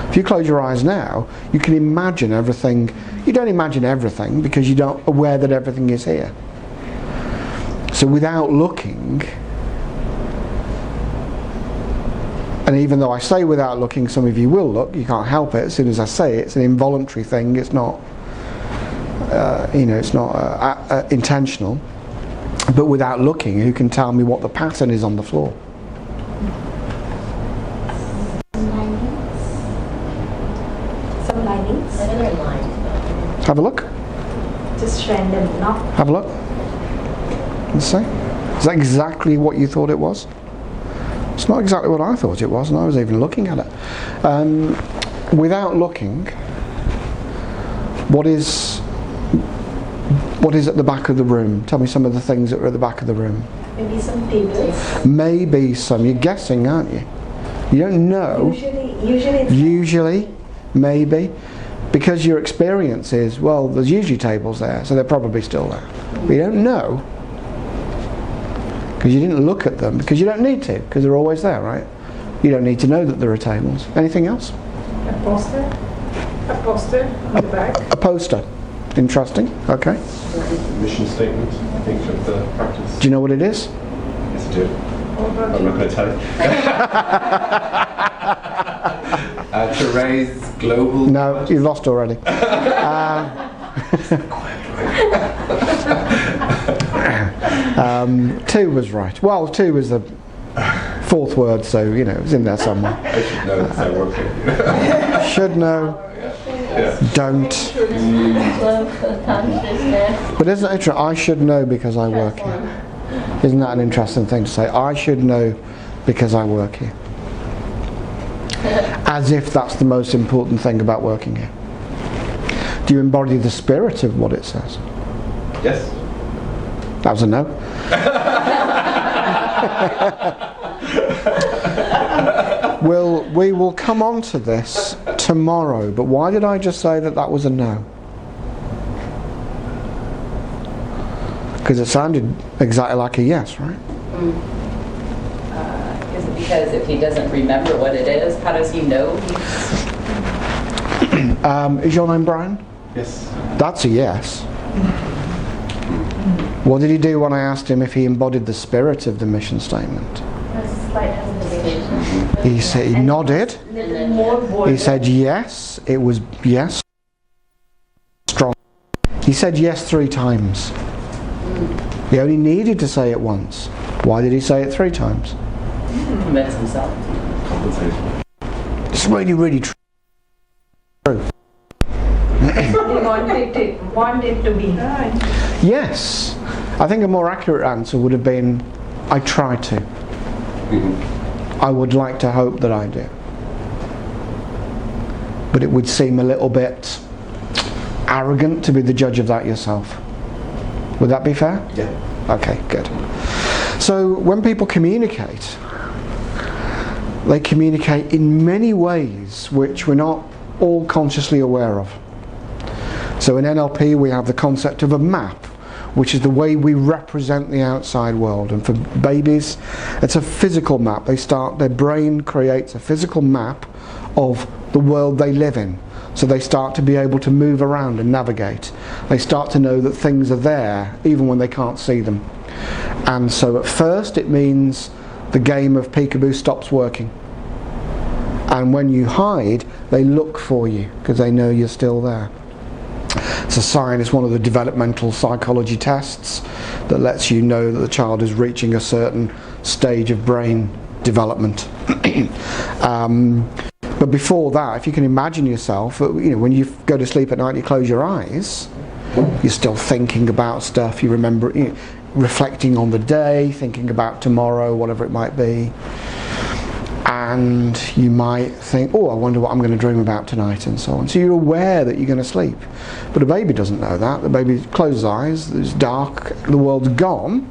If you close your eyes now, you can imagine everything. You don't imagine everything because you're not aware that everything is here. So without looking, And even though I say without looking, some of you will look. You can't help it. As soon as I say it, it's an involuntary thing. It's not, it's not intentional. But without looking, who can tell me what the pattern is on the floor? Some linings. I think they're in lines. Have a look. Just random, not Have a look. Let's see. Is that exactly what you thought it was? It's not exactly what I thought it was, and I was even looking at it. Without looking, what is at the back of the room? Tell me some of the things that are at the back of the room. maybe some tables. Maybe some. You're guessing, aren't you? You don't know. Usually. Maybe. Because your experience is, well, there's usually tables there, so they're probably still there. But you don't know. Because you didn't look at them, because you don't need to, because they're always there, right? You don't need to know that there are tables. Anything else? A poster? A poster on the back? A poster. Interesting. Okay. Mission statement, I think, of the practice. Do you know what it is? Yes, I do. What about I'm not going to tell you. To raise global... No, you've lost already. Two was right. Well, two was the fourth word, so it was in there somewhere. I should know because I work here. Should know. Yeah. Don't. But isn't it true? I should know because I work here. Isn't that an interesting thing to say? I should know because I work here. As if that's the most important thing about working here. Do you embody the spirit of what it says? Yes. That was a no. We will come on to this tomorrow, but why did I just say that was a no? Because it sounded exactly like a yes, right? Is it because if he doesn't remember what it is, how does he know? Is your name Brian? Yes. That's a yes. What did he do when I asked him if he embodied the spirit of the mission statement? A slight hesitation. He said he nodded. Little more bold. He said yes. It was yes. Strong. He said yes 3 times. He only needed to say it once. Why did he say it 3 times? Convince himself. Compensation. It's really, really true. He wanted to be. Yes. I think a more accurate answer would have been, I try to. I would like to hope that I do. But it would seem a little bit arrogant to be the judge of that yourself. Would that be fair? Yeah. Okay, good. So when people communicate, they communicate in many ways which we're not all consciously aware of. So in NLP we have the concept of a map, which is the way we represent the outside world. And for babies, it's a physical map. Their brain creates a physical map of the world they live in. So they start to be able to move around and navigate. They start to know that things are there, even when they can't see them. And so at first it means the game of peekaboo stops working. And when you hide, they look for you, because they know you're still there. It's a sign, it's one of the developmental psychology tests that lets you know that the child is reaching a certain stage of brain development. But before that, if you can imagine yourself, when you go to sleep at night, you close your eyes, you're still thinking about stuff, you remember, reflecting on the day, thinking about tomorrow, whatever it might be. And you might think, I wonder what I'm going to dream about tonight, and so on. So you're aware that you're going to sleep. But a baby doesn't know that. The baby closes eyes, it's dark, the world's gone,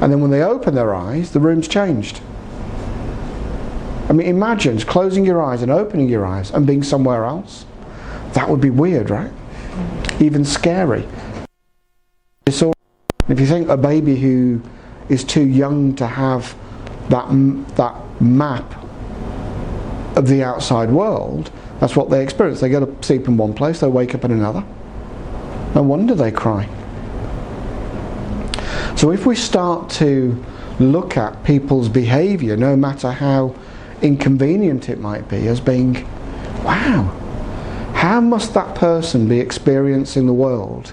and then when they open their eyes, the room's changed. I mean, imagine closing your eyes and opening your eyes and being somewhere else. That would be weird, right? Even scary. If you think a baby who is too young to have that map of the outside world, that's what they experience. They go to sleep in one place, they wake up in another. No wonder they cry. So if we start to look at people's behaviour, no matter how inconvenient it might be as being, wow, how must that person be experiencing the world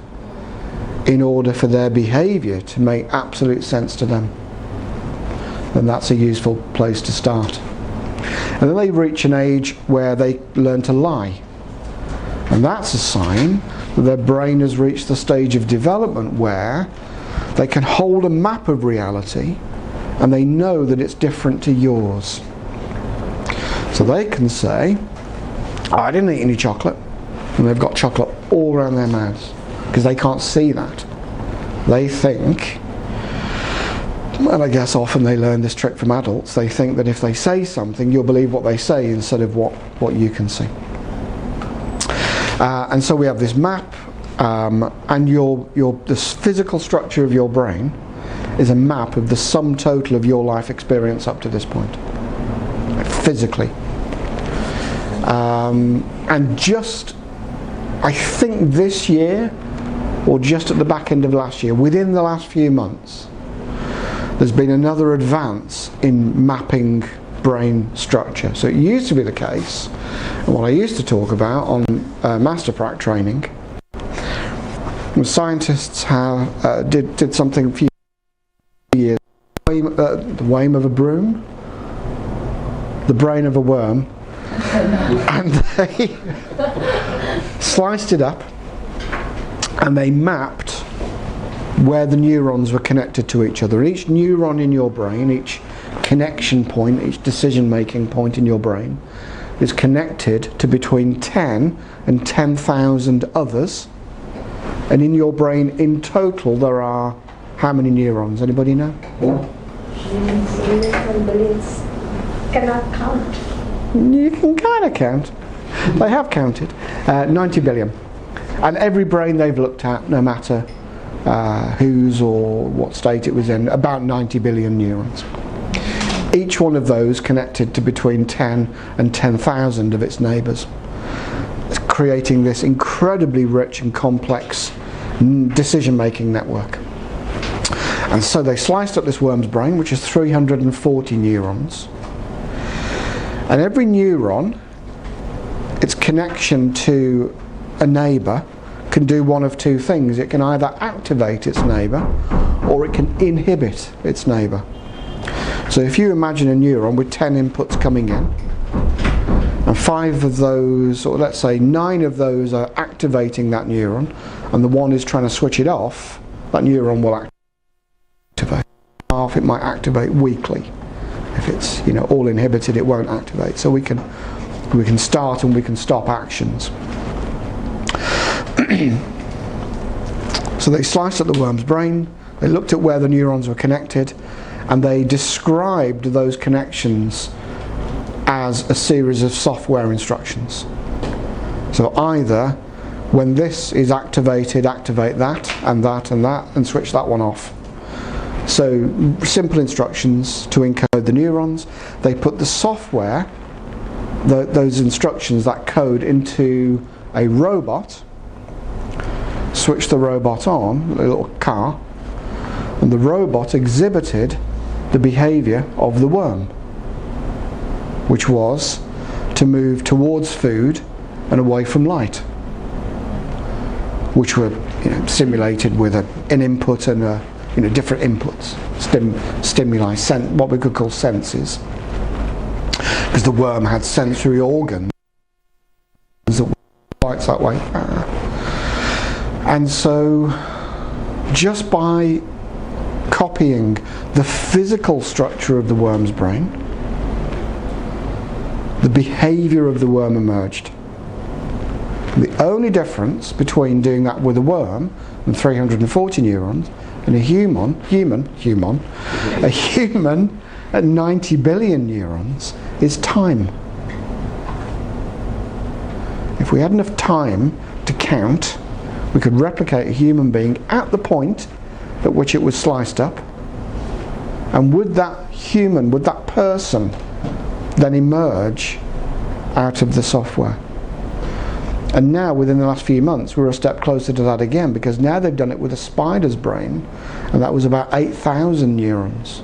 in order for their behaviour to make absolute sense to them? And that's a useful place to start. And then they reach an age where they learn to lie. And that's a sign that their brain has reached the stage of development where they can hold a map of reality and they know that it's different to yours. So they can say, I didn't eat any chocolate, and they've got chocolate all around their mouths because they can't see that. They think, and I guess often they learn this trick from adults, they think that if they say something, you'll believe what they say instead of what you can see. And so we have this map, and the physical structure of your brain is a map of the sum total of your life experience up to this point, physically. And just, I think this year, or just at the back end of last year, within the last few months, there's been another advance in mapping brain structure. So it used to be the case, and what I used to talk about on Master Prac training, was scientists did something a few years, the wame of a broom, the brain of a worm, and they sliced it up and they mapped where the neurons were connected to each other. Each neuron in your brain, each connection point, each decision-making point in your brain is connected to between 10 and 10,000 others. And in your brain, in total, there are how many neurons? Anybody know? Millions and billions. Cannot count. You can kind of count. They have counted. 90 billion. And every brain they've looked at, no matter whose or what state it was in, about 90 billion neurons. Each one of those connected to between 10 and 10,000 of its neighbours, creating this incredibly rich and complex decision-making network. And so they sliced up this worm's brain, which is 340 neurons. And every neuron, its connection to a neighbour, can do one of two things. It can either activate its neighbour or it can inhibit its neighbour. So if you imagine a neuron with 10 inputs coming in, and 5 of those, or let's say 9 of those are activating that neuron, and the one is trying to switch it off, that neuron will activate. Half it might activate weakly. If it's all inhibited, it won't activate. So we can start and we can stop actions. So they sliced up the worm's brain, they looked at where the neurons were connected, and they described those connections as a series of software instructions. So either when this is activated, activate that, and switch that one off. So simple instructions to encode the neurons. They put the software, those instructions, that code, into a robot, switch the robot on, a little car, and the robot exhibited the behaviour of the worm, which was to move towards food and away from light, which were simulated with an input and different inputs, stimuli, what we could call senses, because the worm had sensory organs that lights that way. And so just by copying the physical structure of the worm's brain, the behaviour of the worm emerged. The only difference between doing that with a worm and 340 neurons and a human at 90 billion neurons is time. If we had enough time to count, we could replicate a human being at the point at which it was sliced up, and would that person then emerge out of the software? And now, within the last few months, we're a step closer to that again, because now they've done it with a spider's brain, and that was about 8,000 neurons.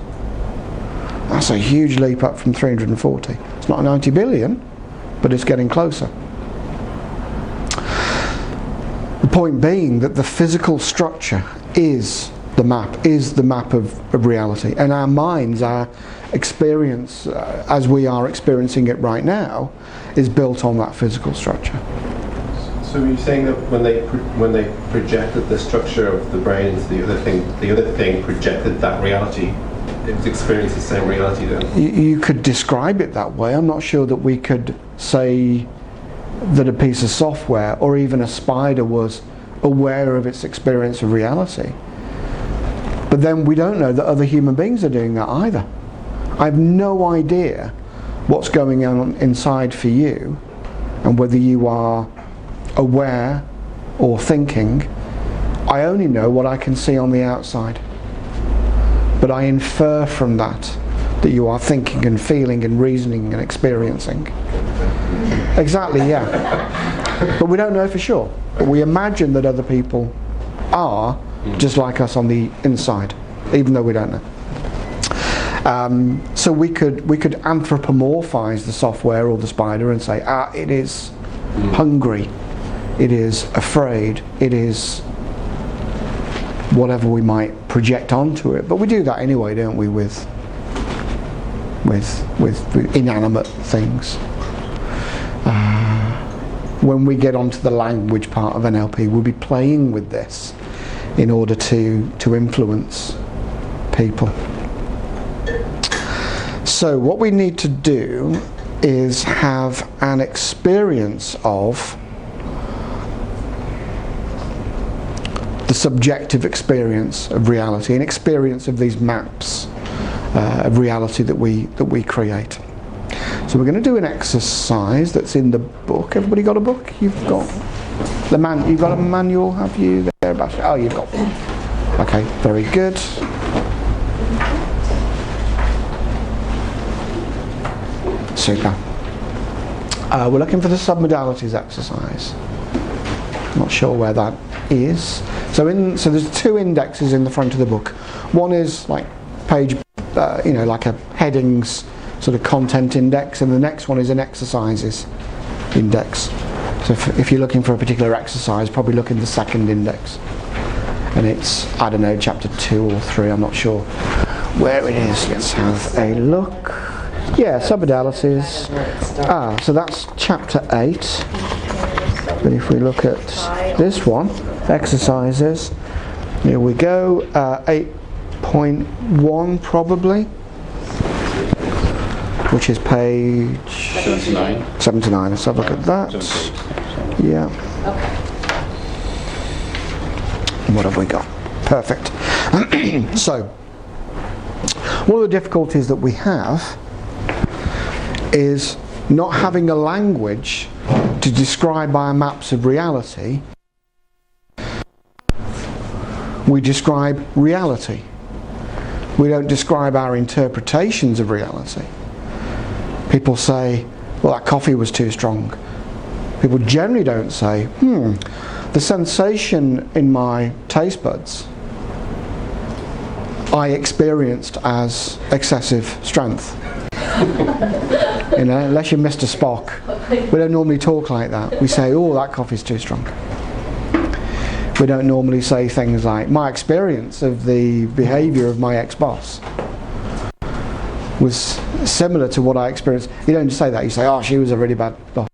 That's a huge leap up from 340. It's not 90 billion, but it's getting closer. The point being that the physical structure is the map of reality, and our minds, our experience as we are experiencing it right now, is built on that physical structure. So you're saying that when they projected the structure of the brain into the other thing projected that reality, it was experiencing the same reality then? You could describe it that way. I'm not sure that we could say that a piece of software or even a spider was aware of its experience of reality. But then we don't know that other human beings are doing that either. I have no idea what's going on inside for you and whether you are aware or thinking. I only know what I can see on the outside. But I infer from that you are thinking and feeling and reasoning and experiencing. Exactly, yeah. But we don't know for sure. But we imagine that other people are just like us on the inside, even though we don't know. So we could anthropomorphize the software or the spider and say, it is hungry, it is afraid, it is whatever we might project onto it. But we do that anyway, don't we, with inanimate things. When we get onto the language part of NLP, we'll be playing with this in order to influence people. So what we need to do is have an experience of the subjective experience of reality, an experience of these maps of reality that we create. So we're going to do an exercise that's in the book. Everybody got a book? You've got you've got a manual, have you there, Bash? Oh, you've got one. Okay, very good. Super. We're looking for the submodalities exercise. Not sure where that is. So there's two indexes in the front of the book. One is like page, like a headings sort of content index, and the next one is an exercises index. So if you're looking for a particular exercise, probably look in the second index. And it's, I don't know, chapter 2 or 3, I'm not sure where it is. Let's have a look. Yeah, submodalities. So that's chapter 8. But if we look at this one, exercises, here we go, 8.1 probably, which is page 79. Let's have a look at that. Yeah. What have we got? Perfect. So, one of the difficulties that we have is not having a language to describe our maps of reality. We describe reality. We don't describe our interpretations of reality. People say, well, that coffee was too strong. People generally don't say, the sensation in my taste buds I experienced as excessive strength. Unless you're Mr. Spock, we don't normally talk like that. We say, oh, that coffee's too strong. We don't normally say things like, my experience of the behaviour of my ex-boss was similar to what I experienced. You don't say that. You say, oh, she was a really bad boss.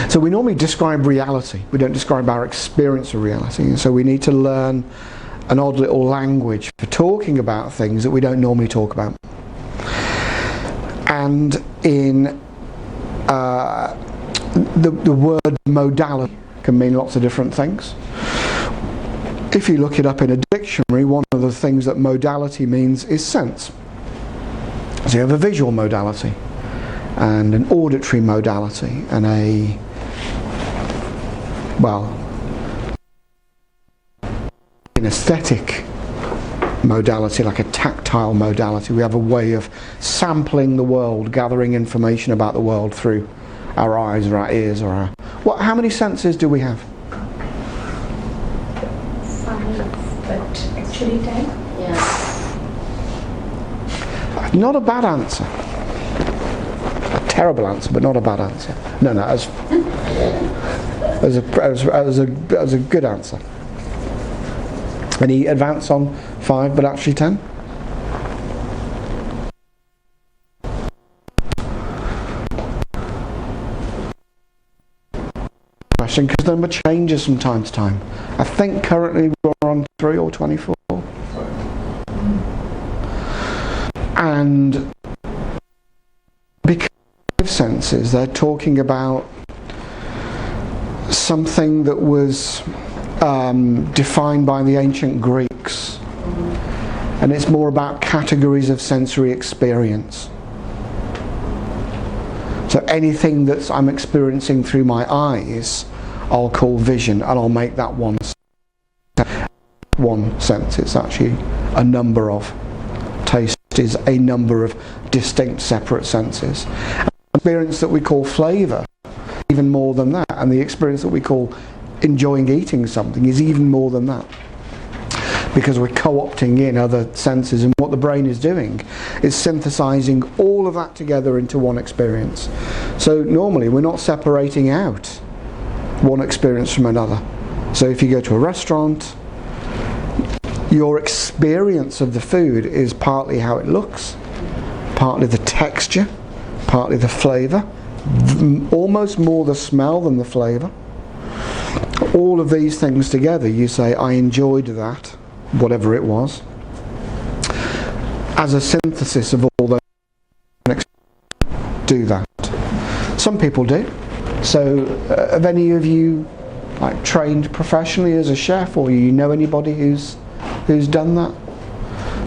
So we normally describe reality. We don't describe our experience of reality. And so we need to learn an odd little language for talking about things that we don't normally talk about. And in the word modality can mean lots of different things. If you look it up in a dictionary, one of the things that modality means is sense. So you have a visual modality, and an auditory modality, and an aesthetic modality, like a tactile modality. We have a way of sampling the world, gathering information about the world through our eyes or our ears or our... how many senses do we have? 5, but actually 10. Yeah. Not a bad answer. A terrible answer, but not a bad answer. No, that was a good answer. Any advance on 5, but actually 10? Question, because the number changes from time to time. I think currently we're on 3 or 24. And because of senses, they're talking about something that was defined by the ancient Greeks, and it's more about categories of sensory experience. So anything that I'm experiencing through my eyes, I'll call vision, and I'll make that one sense. It's actually a number of. Taste is a number of distinct separate senses. And the experience that we call flavour, even more than that, and the experience that we call enjoying eating something is even more than that, because we're co-opting in other senses, and what the brain is doing is synthesizing all of that together into one experience. So normally we're not separating out one experience from another. So if you go to a restaurant, your experience of the food is partly how it looks, partly the texture, partly the flavour, almost more the smell than the flavour. All of these things together, you say, I enjoyed that, whatever it was, as a synthesis of all those. Do that. Some people do. So have any of you trained professionally as a chef, or you know anybody who's done that?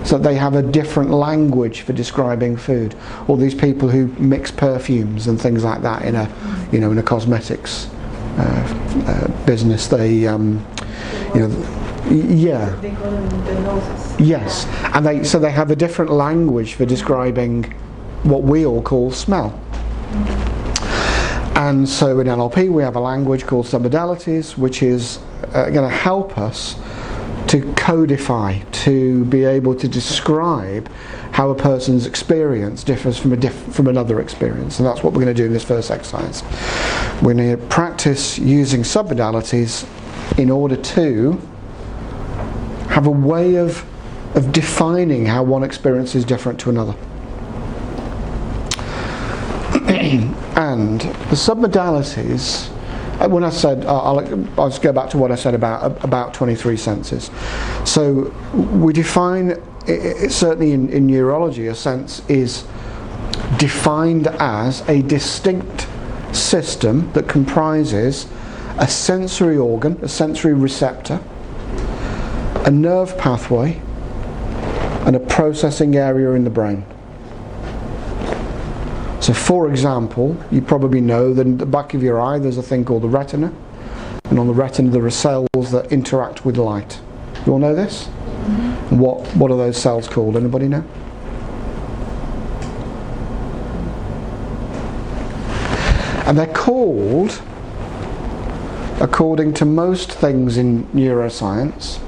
So they have a different language for describing food. Or these people who mix perfumes and things like that in a cosmetics business. They They call them the noses. Yes, and they have a different language for describing what we all call smell. And so in NLP we have a language called submodalities, which is going to help us to codify, to be able to describe how a person's experience differs from another experience. And that's what we're going to do in this first exercise. We're going to practice using submodalities in order to have a way of defining how one experience is different to another. And the submodalities, when I said, I'll just go back to what I said about 23 senses. So we define, certainly in neurology, a sense is defined as a distinct system that comprises a sensory organ, a sensory receptor, a nerve pathway, and a processing area in the brain. So for example, you probably know that in the back of your eye there's a thing called the retina, and on the retina there are cells that interact with light. You all know this? Mm-hmm. What are those cells called? Anybody know? And they're called, according to most things in neuroscience,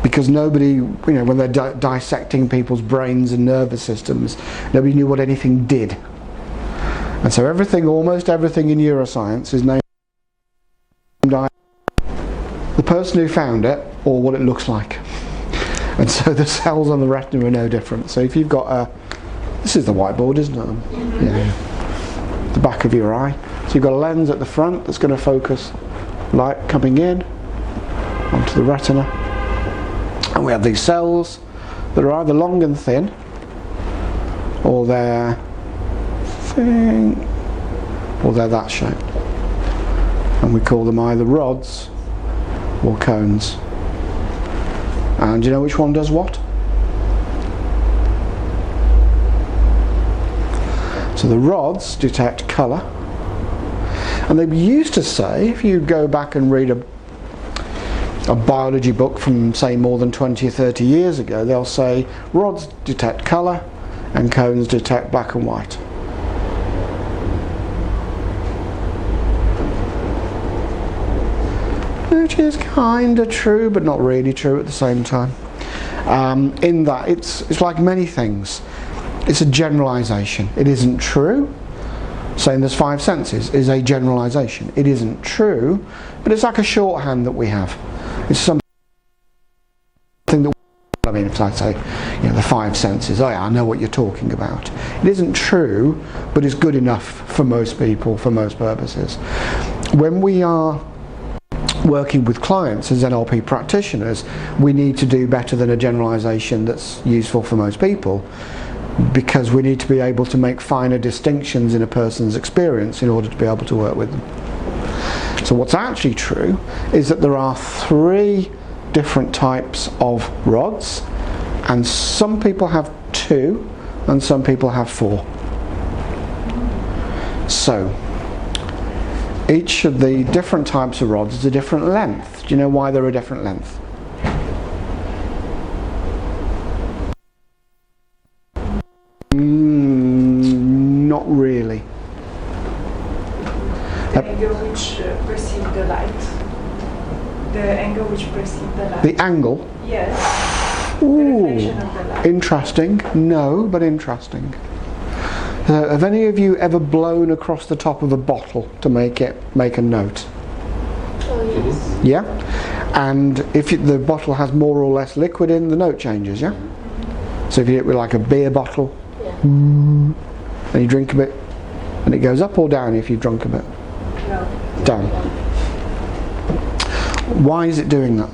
because nobody, when they're dissecting people's brains and nervous systems, nobody knew what anything did. And so almost everything in neuroscience is named after the person who found it or what it looks like. And so the cells on the retina are no different. So if you've got this is the whiteboard, isn't it? Mm-hmm. Yeah. The back of your eye. So you've got a lens at the front that's going to focus light coming in onto the retina. And we have these cells that are either long and thin, or they're thin, or they're that shape. And we call them either rods or cones. And do you know which one does what? So the rods detect colour. And they used to say, if you go back and read a biology book from, say, more than 20 or 30 years ago, they'll say rods detect colour and cones detect black and white. Which is kind of true, but not really true at the same time. in that it's like many things. It's a generalization. It isn't true. Saying there's 5 senses is a generalization. It isn't true, but it's like a shorthand that we have. It's something that, I mean, if I say, you know, the 5 senses, oh yeah, I know what you're talking about. It isn't true, but it's good enough for most people, for most purposes. When we are working with clients as NLP practitioners, we need to do better than a generalization that's useful for most people, because we need to be able to make finer distinctions in a person's experience in order to be able to work with them. So what's actually true is that there are 3 different types of rods, and some people have 2 and some people have 4. So each of the different types of rods is a different length. Do you know why they're a different length? Not really. The angle which perceive the light. The angle which perceive the light. The angle? Yes. Ooh, The reflection of the light. interesting. No, but interesting. Have any of you ever blown across the top of a bottle to make a note? Oh, yes. Yeah? And if the bottle has more or less liquid in, the note changes, yeah? So if you do it with like a beer bottle, Yeah. and you drink a bit, and it goes up or down if you've drunk a bit? No. Down. Why is it doing that?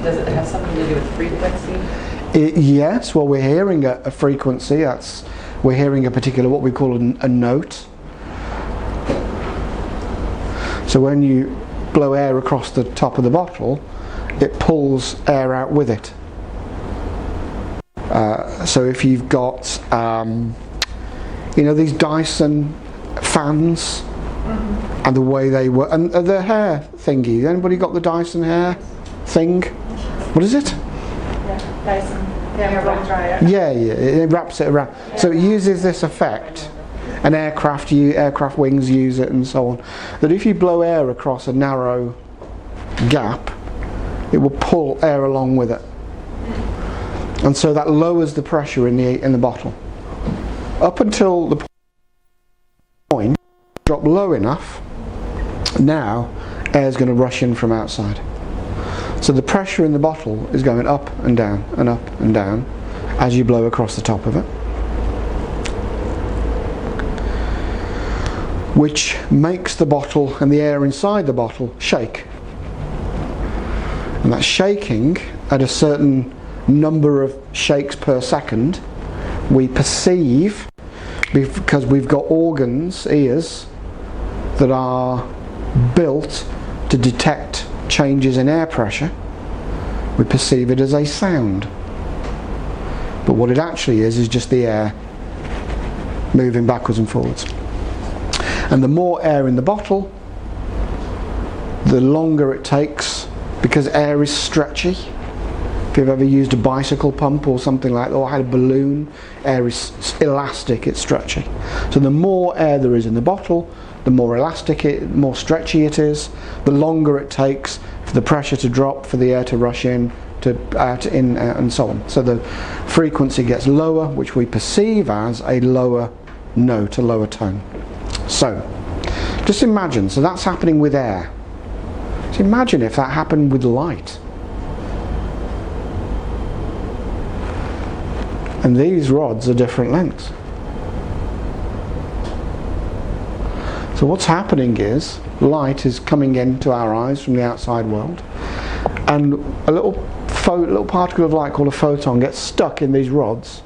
Does it have something to do with frequency? Yes, well, we're hearing a frequency. We're hearing a particular, what we call a note. So when you blow air across the top of the bottle, it pulls air out with it. So if you've got, you know, these Dyson fans, and the way they work, and the hair thingy. Anybody got the Dyson hair thing? What is it? Yeah. Dyson. Yeah, blow dryer. Yeah, it wraps it around. So it uses this effect, and aircraft wings use it, and so on. That if you blow air across a narrow gap, it will pull air along with it, and so that lowers the pressure in the bottle. Up until the point drop low enough, now air is going to rush in from outside. So the pressure in the bottle is going up and down and up and down as you blow across the top of it, which makes the bottle and the air inside the bottle shake. And that shaking at a certain number of shakes per second we perceive, because we've got organs, ears, that are built to detect changes in air pressure. We perceive it as a sound, but what it actually is just the air moving backwards and forwards. And the more air in the bottle, the longer it takes, because air is stretchy. If you've ever used a bicycle pump or something like that, or had a balloon, air is elastic, it's stretchy. So the more air there is in the bottle, the more elastic more stretchy it is, the longer it takes for the pressure to drop, for the air to rush in, and so on. So the frequency gets lower, which we perceive as a lower note, a lower tone. So, just imagine, so that's happening with air. So imagine if that happened with light. And these rods are different lengths. So what's happening is light is coming into our eyes from the outside world, and a little particle of light called a photon gets stuck in these rods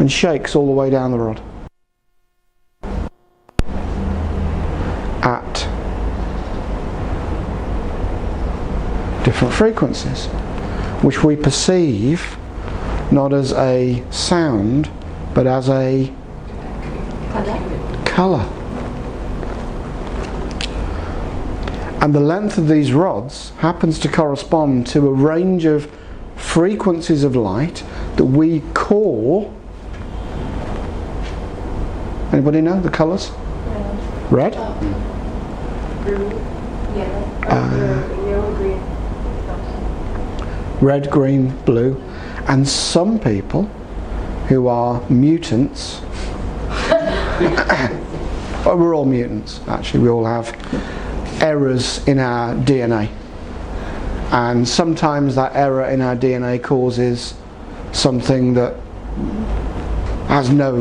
and shakes all the way down the rod at different frequencies, which we perceive not as a sound but as a colour. And the length of these rods happens to correspond to a range of frequencies of light that we call, anybody know the colours? Red? Blue, yellow, yellow, green. red, green, blue, and some people who are mutants. Well, we're all mutants, actually. We all have errors in our DNA, and sometimes that error in our DNA causes something that has no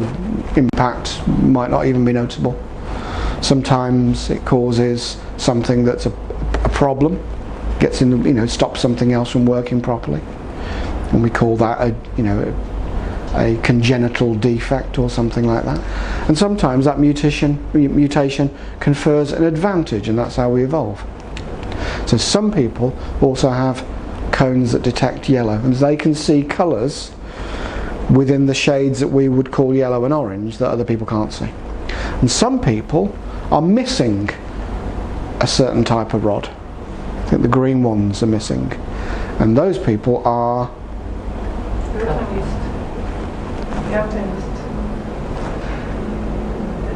impact, might not even be noticeable. Sometimes it causes something that's a problem, gets in the, stops something else from working properly, and we call that a congenital defect or something like that. And sometimes that mutation confers an advantage, and that's how we evolve. So some people also have cones that detect yellow, and they can see colours within the shades that we would call yellow and orange that other people can't see. And some people are missing a certain type of rod. I think the green ones are missing, and those people are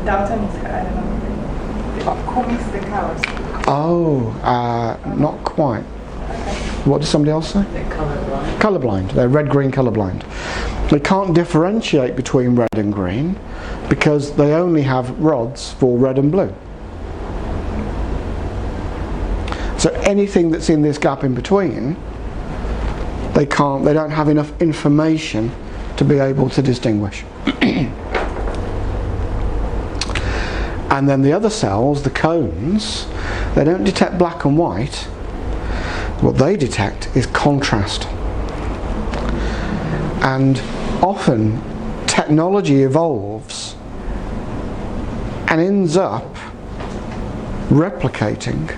Daltonist, I don't know. Who mix the colors? not quite. What did somebody else say? They're colorblind. Colourblind. They're red-green colourblind. They can't differentiate between red and green because they only have rods for red and blue. So anything that's in this gap in between, they don't have enough information to be able to distinguish. And then the other cells, the cones, they don't detect black and white. What they detect is contrast. And often technology evolves and ends up replicating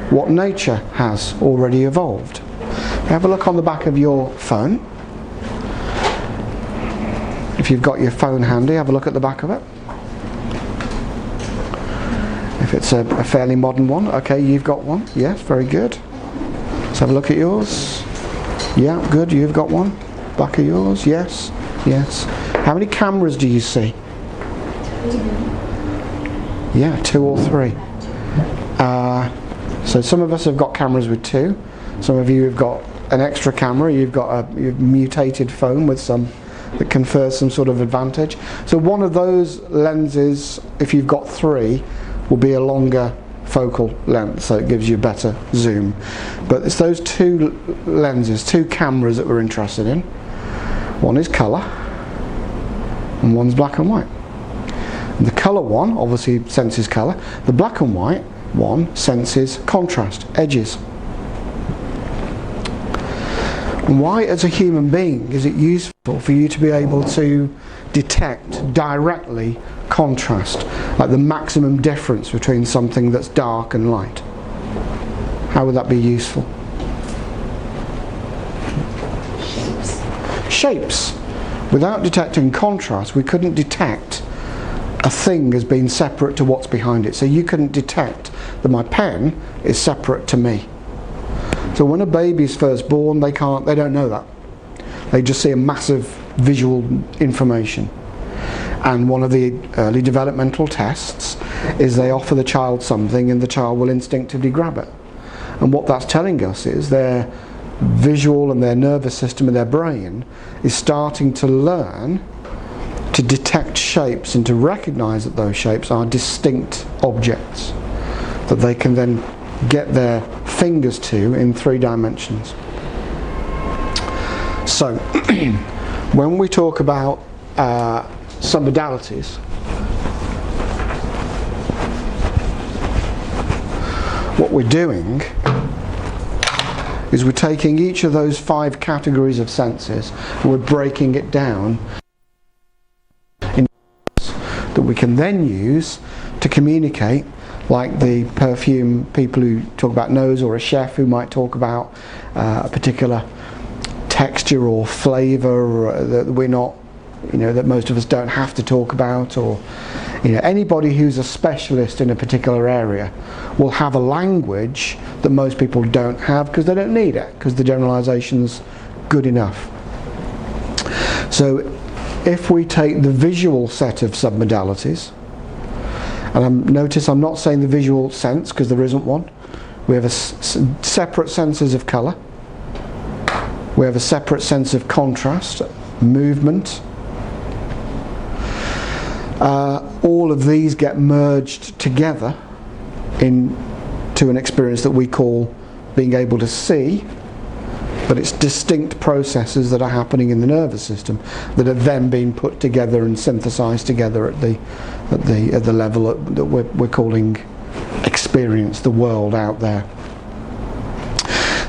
what nature has already evolved. Have a look on the back of your phone. If you've got your phone handy, have a look at the back of it. If it's a fairly modern one, okay, you've got one. Yes, very good. Let's have a look at yours. Yeah, good, you've got one. Back of yours, yes, yes. How many cameras do you see? 2. Yeah, 2 or 3. So some of us have got cameras with 2. Some of you have got an extra camera. You've got a mutated phone with some that confers some sort of advantage. So one of those lenses, if you've got 3, will be a longer focal length, so it gives you better zoom. But it's those 2 lenses, 2 cameras that we're interested in. One is colour and one's black and white. And the colour one obviously senses colour. The black and white one senses contrast, edges. And why, as a human being, is it useful for you to be able to detect directly contrast, like the maximum difference between something that's dark and light? How would that be useful? Shapes. Without detecting contrast, we couldn't detect a thing as being separate to what's behind it. So you couldn't detect that my pen is separate to me. So when a baby's first born, they don't know that. They just see a massive visual information. And one of the early developmental tests is they offer the child something and the child will instinctively grab it. And what that's telling us is their visual and their nervous system and their brain is starting to learn to detect shapes and to recognize that those shapes are distinct objects that they can then get their fingers to in 3 dimensions. So when we talk about submodalities, what we're doing is we're taking each of those 5 categories of senses and we're breaking it down in that we can then use to communicate, like the perfume people who talk about nose, or a chef who might talk about a particular texture or flavour that we're not, that most of us don't have to talk about, or anybody who's a specialist in a particular area will have a language that most people don't have because they don't need it, because the generalization's good enough. So if we take the visual set of submodalities, and notice I'm not saying the visual sense because there isn't one. We have separate senses of colour, We have a separate sense of contrast, movement. All of these get merged together into an experience that we call being able to see, but it's distinct processes that are happening in the nervous system that are then being put together and synthesized together at the level that we're calling experience, the world out there.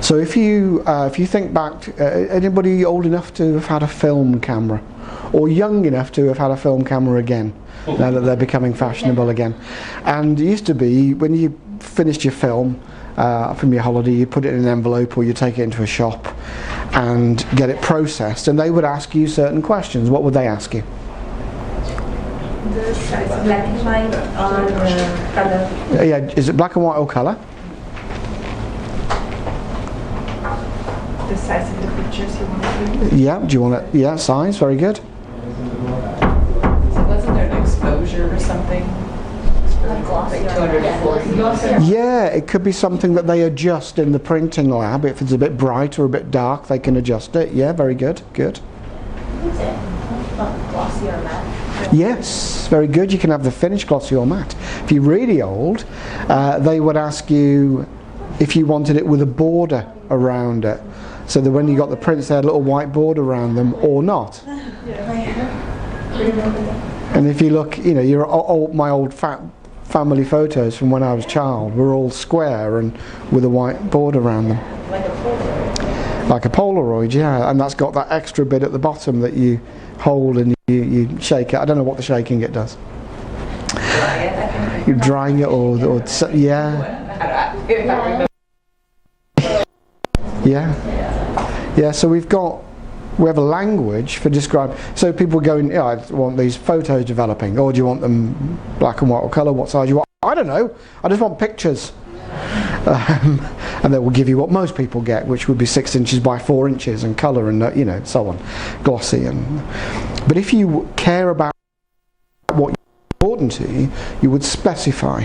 So if you think back, anybody old enough to have had a film camera, or young enough to have had a film camera again, now that they're becoming fashionable again? And it used to be, when you finished your film from your holiday, you put it in an envelope or you take it into a shop and get it processed, and they would ask you certain questions. What would they ask you? The size of Black and white or color? Yeah, is it black and white or colour? the size of the pictures you want to do. Yeah, do you want it? Yeah, size, very good. So wasn't there an exposure or something? Like 240. Yeah, it could be something that they adjust in the printing lab. If it's a bit bright or a bit dark, they can adjust it. Yeah, very good, good. Glossy or matte? Yes, very good. You can have the finished glossy or matte. If you're really old, they would ask you if you wanted it with a border around it, so that when you got the prints, they had a little white border around them, or not. And if you look, you know, my old family photos from when I was a child were all square and with a white border around them. Like a Polaroid. Like a Polaroid, yeah, and that's got that extra bit at the bottom that you hold and you shake it. I don't know what the shaking it does. You're drying it or yeah. Yeah. So we have a language for describing. So people going, I want these photos developing, or do you want them black and white or colour? What size you want? I don't know. I just want pictures. And they will give you what most people get, which would be 6 inches by 4 inches and colour and so on, glossy. But if you care about what is important to you, you would specify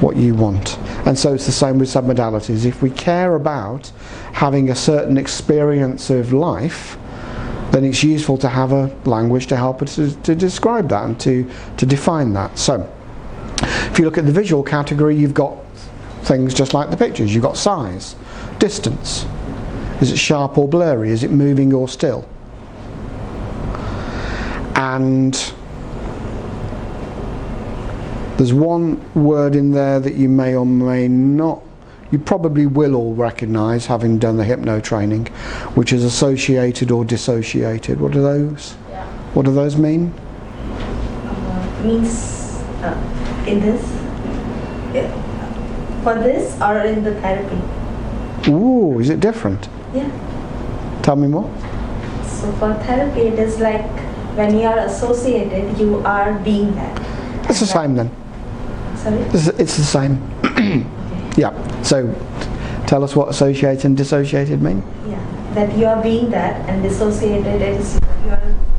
what you want. And so it's the same with submodalities. If we care about having a certain experience of life, then it's useful to have a language to help us to describe that and to define that. So if you look at the visual category, you've got things just like the pictures. You've got size, distance. Is it sharp or blurry? Is it moving or still? And there's one word in there that you may or may not, you probably will all recognise, having done the hypno training, which is associated or dissociated. What are those? Yeah. What do those mean? Means in this, for this or in the therapy? Ooh, is it different? Yeah. Tell me more. So for therapy, it is like when you are associated, you are being that. It's the same then. Sorry? It's the same. Yeah. So tell us what associated and dissociated mean. Yeah. That you are being that, and dissociated is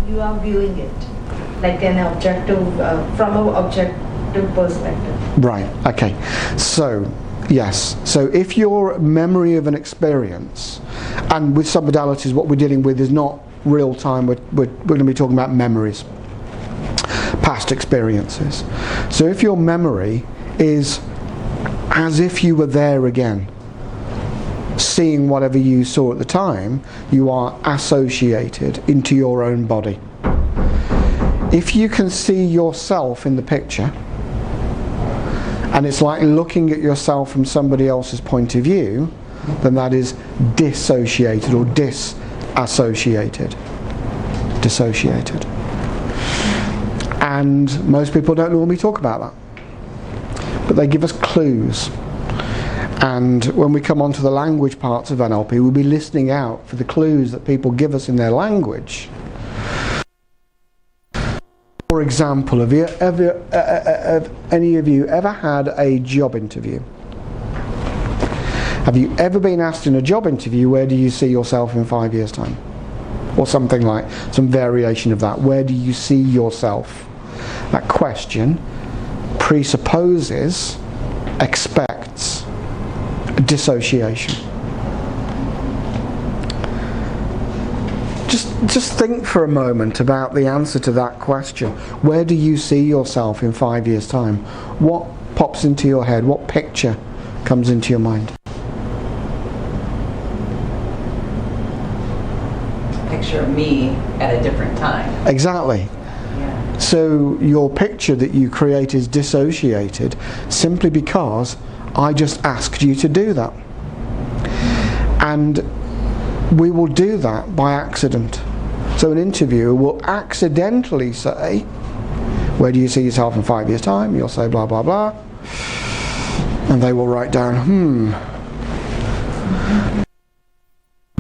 you are viewing it like an objective from an objective perspective. Right, okay. So, yes. So if your memory of an experience, and with submodalities what we're dealing with is not real time, we're going to be talking about memories, past experiences. So if your memory is as if you were there again, seeing whatever you saw at the time, you are associated into your own body. If you can see yourself in the picture, and it's like looking at yourself from somebody else's point of view, then that is dissociated or disassociated. Dissociated. And most people don't normally talk about that. But they give us clues. And when we come on to the language parts of NLP, we'll be listening out for the clues that people give us in their language. For example, have any of you ever had a job interview? Have you ever been asked in a job interview, where do you see yourself in 5 years' time? Or something like, some variation of that. Where do you see yourself? That question presupposes, expects dissociation. Just think for a moment about the answer to that question. Where do you see yourself in 5 years' time? What pops into your head? What picture comes into your mind? Picture of me at a different time. Exactly. Yeah. So your picture that you create is dissociated simply because I just asked you to do that. And we will do that by accident. So an interviewer will accidentally say, where do you see yourself in 5 years' time? You'll say blah blah blah. And they will write down,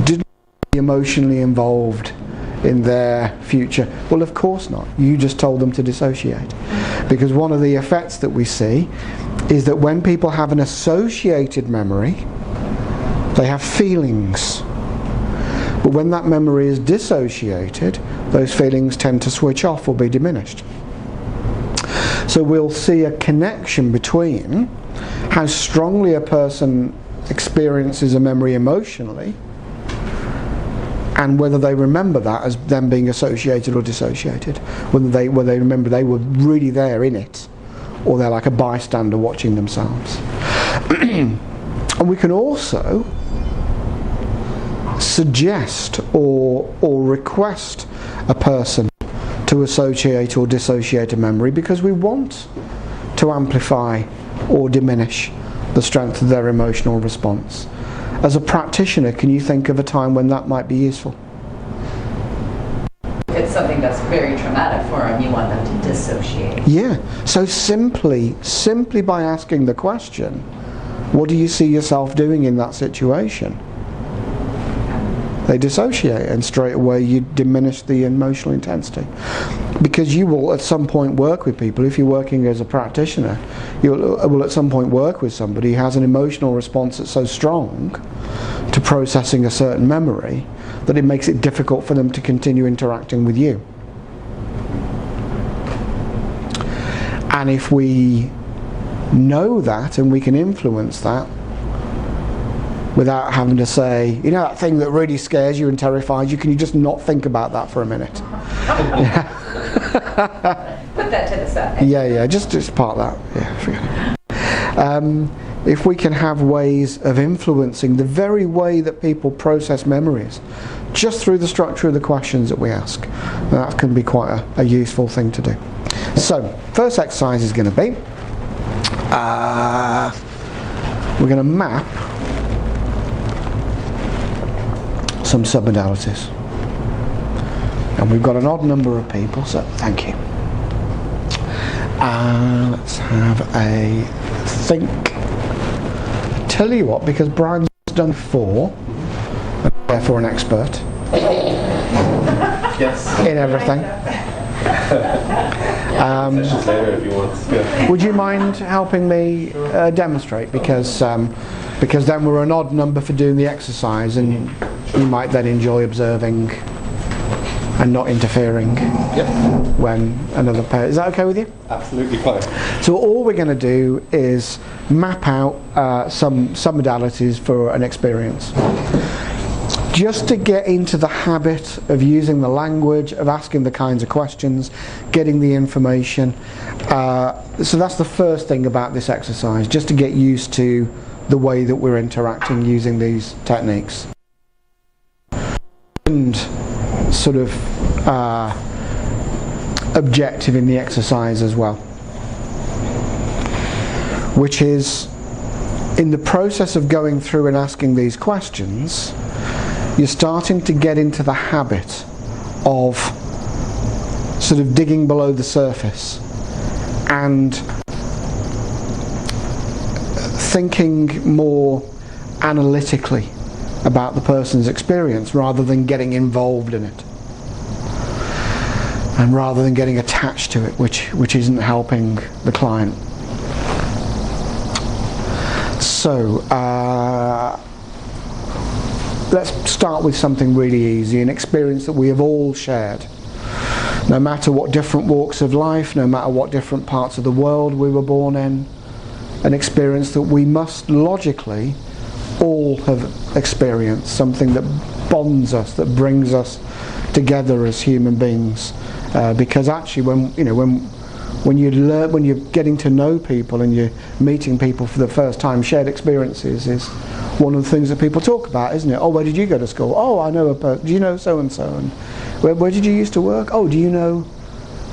didn't be emotionally involved in their future. Well, of course not. You just told them to dissociate. Because one of the effects that we see is that when people have an associated memory, they have feelings. But when that memory is dissociated, those feelings tend to switch off or be diminished. So we'll see a connection between how strongly a person experiences a memory emotionally and whether they remember that as them being associated or dissociated. Whether they remember they were really there in it, or they're like a bystander watching themselves. And we can also suggest or request a person to associate or dissociate a memory because we want to amplify or diminish the strength of their emotional response. As a practitioner, can you think of a time when that might be useful? If it's something that's very traumatic for them, you want them to dissociate. Yeah. So simply by asking the question, what do you see yourself doing in that situation? They dissociate, and straight away you diminish the emotional intensity. Because you will at some point work with people, if you're working as a practitioner, you will at some point work with somebody who has an emotional response that's so strong to processing a certain memory that it makes it difficult for them to continue interacting with you. And if we know that and we can influence that, without having to say, you know that thing that really scares you and terrifies you, can you just not think about that for a minute? Put that to the side. Yeah, just part that. Yeah, forget it. If we can have ways of influencing the very way that people process memories, just through the structure of the questions that we ask, that can be quite a useful thing to do. So, first exercise is going to be, we're going to map some submodalities, and we've got an odd number of people, so thank you. Let's have a think. Tell you what, because Brian's done 4, and therefore an expert Yes. in everything. Sessions later if you want. Yeah. Would you mind helping me demonstrate? Because then we're an odd number for doing the exercise, and you might then enjoy observing and not interfering when another pair. Is that okay with you? Absolutely fine. So all we're going to do is map out some modalities for an experience. Just to get into the habit of using the language, of asking the kinds of questions, getting the information. So that's the first thing about this exercise, just to get used to the way that we're interacting using these techniques. And sort of objective in the exercise as well, which is in the process of going through and asking these questions, you're starting to get into the habit of sort of digging below the surface and thinking more analytically about the person's experience rather than getting involved in it, and rather than getting attached to it, which isn't helping the client. So let's start with something really easy, an experience that we have all shared. No matter what different walks of life, no matter what different parts of the world we were born in, an experience that we must logically all have experienced, something that bonds us, that brings us together as human beings. Because actually, when you're getting to know people and you're meeting people for the first time, shared experiences is one of the things that people talk about, isn't it? Oh, where did you go to school? Oh, I know a person. Do you know so and so? And where did you used to work? Oh, do you know?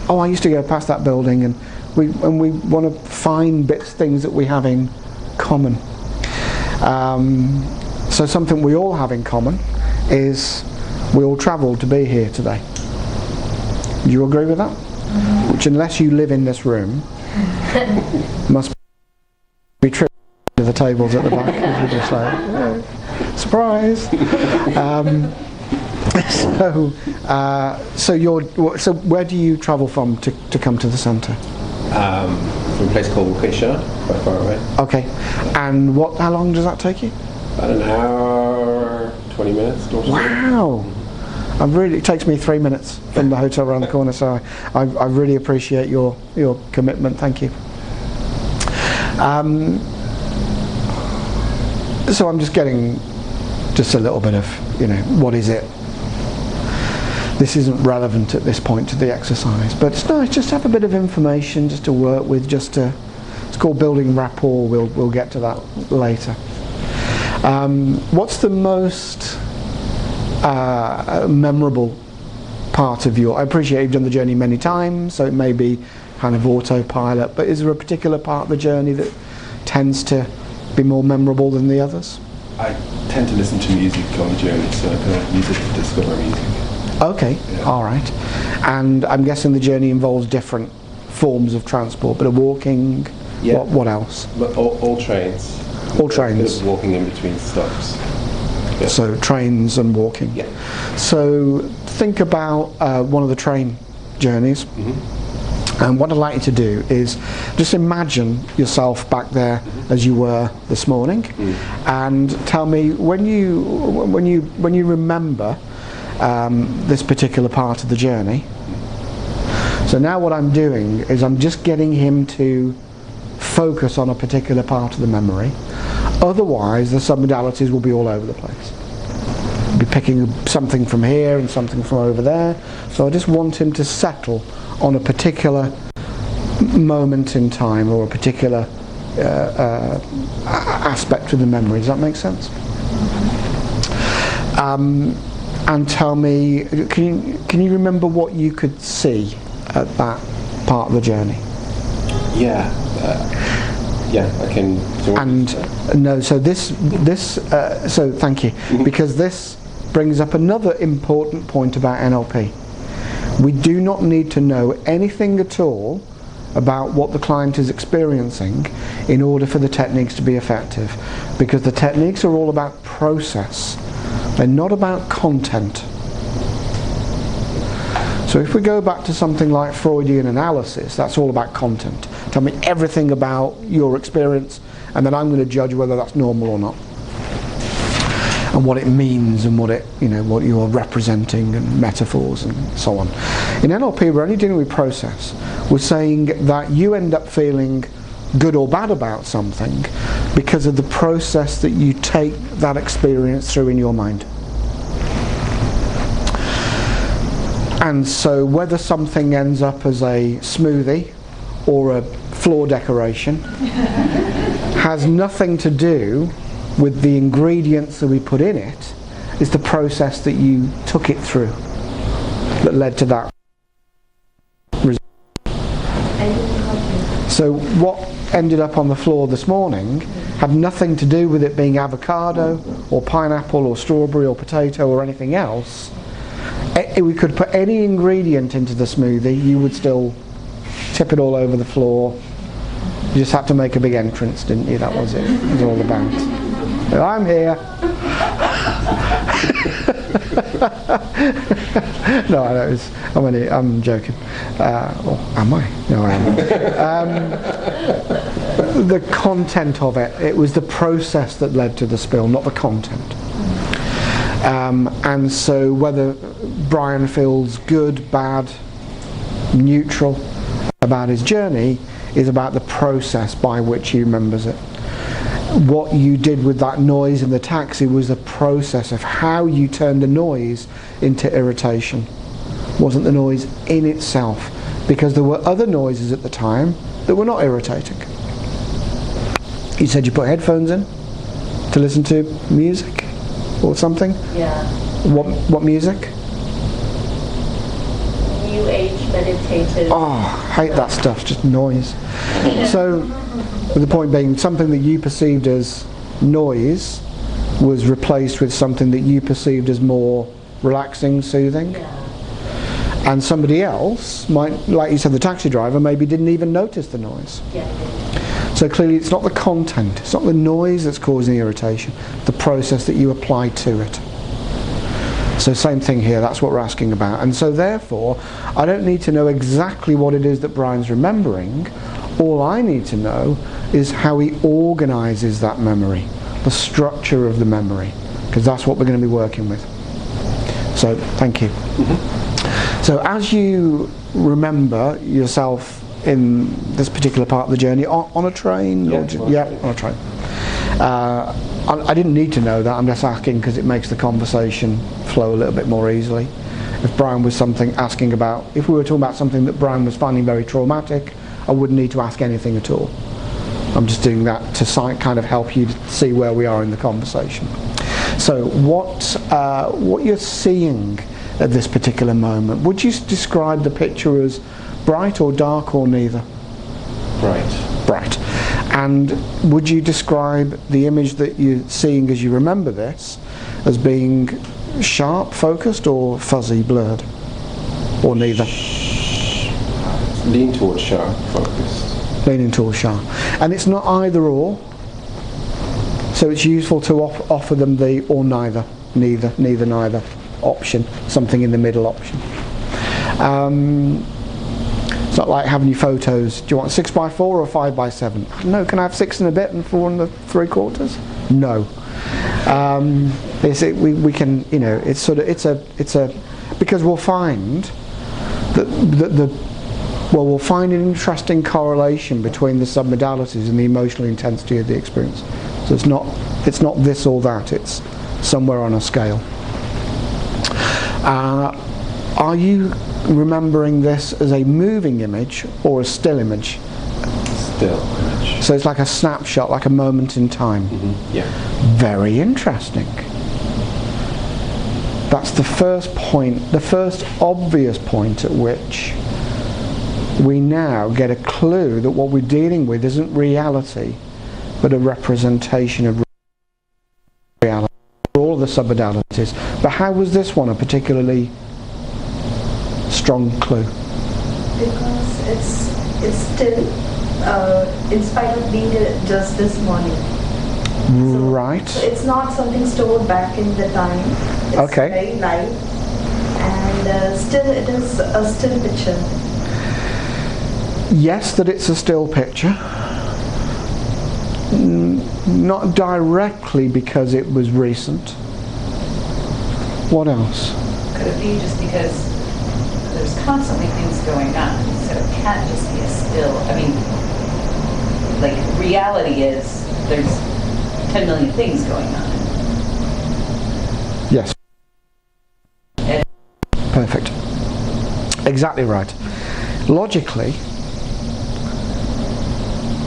Oh, I used to go past that building. And we want to find things that we have in common. So something we all have in common is we all travelled to be here today. Do you agree with that? Which, unless you live in this room, must be true to the tables at the back. We're just like, yeah, surprise. So where do you travel from to come to the centre? From a place called Keisha, quite far away. Okay. And how long does that take you? About an hour, 20 minutes. Wow. It takes me 3 minutes from the hotel around the corner, so I really appreciate your commitment. Thank you. So I'm just getting just a little bit of, what is it? This isn't relevant at this point to the exercise, but it's nice just to have a bit of information just to work with, it's called building rapport. We'll get to that later. What's the most memorable part of I appreciate you've done the journey many times, so it may be kind of autopilot, but is there a particular part of the journey that tends to be more memorable than the others? I tend to listen to music on the journey, so I kind of use it to discover music. Okay, yeah. All right. And I'm guessing the journey involves different forms of transport, but walking, yeah. What else? But all trains. All trains. Bit of walking in between stops. Yeah. So trains and walking. Yeah. So think about one of the train journeys. Mm-hmm. And what I'd like you to do is just imagine yourself back there as you were this morning, and tell me when you remember this particular part of the journey. So now what I'm doing is I'm just getting him to focus on a particular part of the memory. Otherwise, the submodalities will be all over the place. I'll be picking something from here and something from over there. So I just want him to settle on a particular moment in time or a particular aspect of the memory. Does that make sense? And tell me, can you remember what you could see at that part of the journey? Yeah. I can. And no, so so thank you, because this brings up another important point about NLP. We do not need to know anything at all about what the client is experiencing in order for the techniques to be effective, because the techniques are all about process. They're not about content. So if we go back to something like Freudian analysis, that's all about content. Tell me everything about your experience, and then I'm going to judge whether that's normal or not, and what it means, and what you're representing, and metaphors, and so on. In NLP, we're only dealing with process. We're saying that you end up feeling good or bad about something because of the process that you take that experience through in your mind. And so whether something ends up as a smoothie or a floor decoration has nothing to do with the ingredients that we put in it. It's the process that you took it through that led to that result. So what ended up on the floor this morning had nothing to do with it being avocado or pineapple or strawberry or potato or anything else. We could put any ingredient into the smoothie, you would still tip it all over the floor. You just had to make a big entrance, didn't you? That was it. It was all about. Well, I'm here. No, I'm joking. Or am I? No, I am. The content of it was the process that led to the spill, not the content. And so whether Brian feels good, bad, neutral about his journey is about the process by which he remembers it. what you did with that noise in the taxi was the process of how you turned the noise into irritation. It wasn't the noise in itself, because there were other noises at the time that were not irritating. You said you put headphones in to listen to music or something? Yeah. What music? New Age meditative. Oh, I hate that stuff, just noise. So, the point being, something that you perceived as noise was replaced with something that you perceived as more relaxing, soothing. Yeah. And somebody else might, like you said, the taxi driver maybe didn't even notice the noise. Yeah. So clearly it's not the content, it's not the noise that's causing the irritation, the process that you apply to it. So same thing here, that's what we're asking about. And so therefore, I don't need to know exactly what it is that Brian's remembering. All I need to know is how he organises that memory, the structure of the memory, because that's what we're going to be working with. So, thank you. Mm-hmm. So as you remember yourself in this particular part of the journey, on a train? Yeah, on a train. I didn't need to know that, I'm just asking because it makes the conversation flow a little bit more easily. If Brian was asking about, if we were talking about something that Brian was finding very traumatic, I wouldn't need to ask anything at all. I'm just doing that to kind of help you to see where we are in the conversation. So what you're seeing at this particular moment, would you describe the picture as bright or dark or neither? Bright. Bright. And would you describe the image that you're seeing as you remember this as being sharp, focused, or fuzzy, blurred? Or neither? Lean towards sharp, focused. Leaning towards sharp. And it's not either or, so it's useful to offer them the or neither, neither option, something in the middle option. It's not like having your photos, do you want 6x4 or 5x7? No, can I have 6 and a bit and 4 and 3/4? No. We can, you know, it's a because we'll find that we'll find an interesting correlation between the submodalities and the emotional intensity of the experience. So it's not this or that, it's somewhere on a scale. Are you remembering this as a moving image or a still image? Still image. So it's like a snapshot, like a moment in time. Mm-hmm. Yeah. Very interesting. That's the first point, the first obvious point at which we now get a clue that what we're dealing with isn't reality, but a representation of reality. All of the submodalities. But how was this one a particularly strong clue? Because it's still, in spite of being just this morning. Right. So it's not something stored back in the time. It's Okay. very live, and still it is a still picture. Yes, that it's a still picture. Not directly because it was recent. What else? Could it be just because there's constantly things going on, so it can't just be a still, I mean, like reality is there's 10 million things going on. Yes. Perfect. Exactly right. Logically,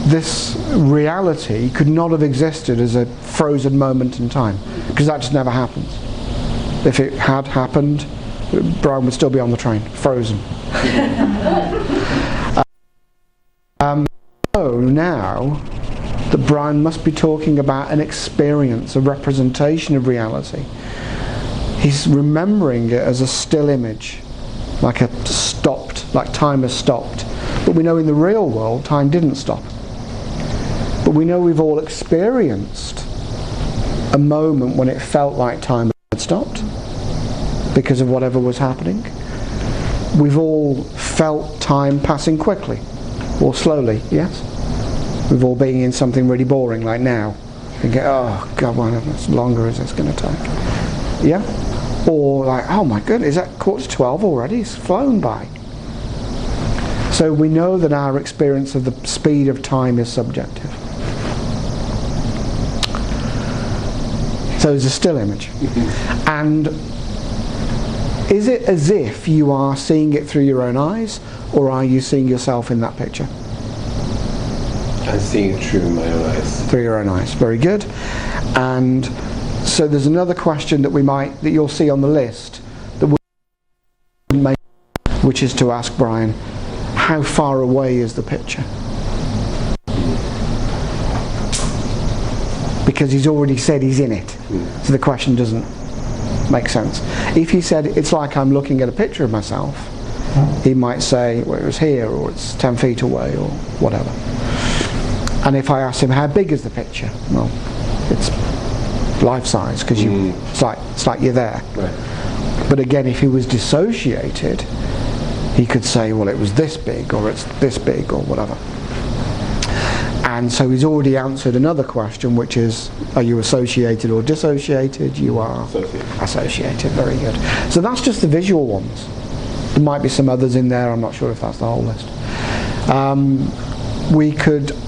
this reality could not have existed as a frozen moment in time, because that just never happens. If it had happened, Brian would still be on the train, frozen. So now that Brian must be talking about an experience, a representation of reality. He's remembering it as a still image, like time has stopped. But we know in the real world, time didn't stop. But we know we've all experienced a moment when it felt like time had stopped because of whatever was happening. We've all felt time passing quickly or slowly, yes? We've all been in something really boring like now. Thinking, oh God, how much longer is this going to take? Yeah? Or like, oh my goodness, is that 11:45 already? It's flown by. So we know that our experience of the speed of time is subjective. So it's a still image. And is it as if you are seeing it through your own eyes, or are you seeing yourself in that picture? I'm seeing it through my own eyes. Through your own eyes. Very good. And so there's another question that you'll see on the list that we make, which is to ask Brian, how far away is the picture? Because he's already said he's in it. So the question doesn't make sense. If he said it's like I'm looking at a picture of myself, he might say, well, it was here, or it's 10 feet away, or whatever. And if I ask him how big is the picture, well, it's life size, because it's like you're there. Right. But again, if he was dissociated, he could say, well, it was this big, or it's this big, or whatever. And so he's already answered another question, which is, are you associated or dissociated? You are associated. Very good. So that's just the visual ones. There might be some others in there. I'm not sure if that's the whole list.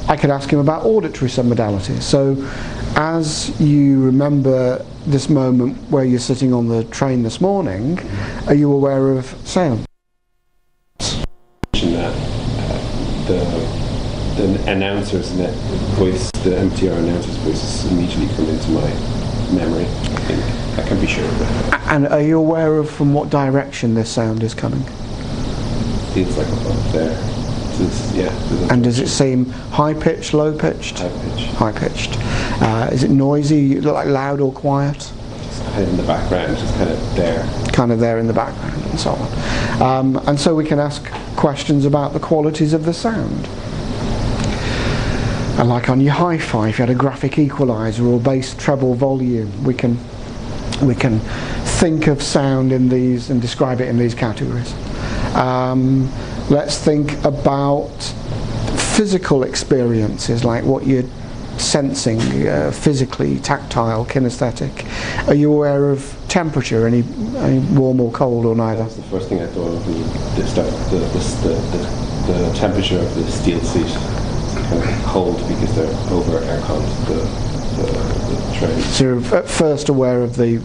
I could ask him about auditory submodalities. So as you remember this moment where you're sitting on the train this morning, are you aware of sound? The announcer's voice, the MTR announcer's voices immediately come into my memory. I think I can be sure of that. And are you aware of from what direction this sound is coming? Feels like above there. And does it seem high-pitched, low-pitched? High-pitched. High-pitched. Is it noisy, like loud or quiet? Just kind of in the background, just kind of there. Kind of there in the background and so on. And so we can ask questions about the qualities of the sound. And like on your hi-fi, if you had a graphic equalizer or bass treble volume, we can think of sound in these and describe it in these categories. Let's think about physical experiences, like what you're sensing physically, tactile, kinesthetic. Are you aware of temperature, any warm or cold, or neither? That's the first thing I thought of, the temperature of the steel seat. Kind of cold because they're over aircon the train. So you're at first aware of the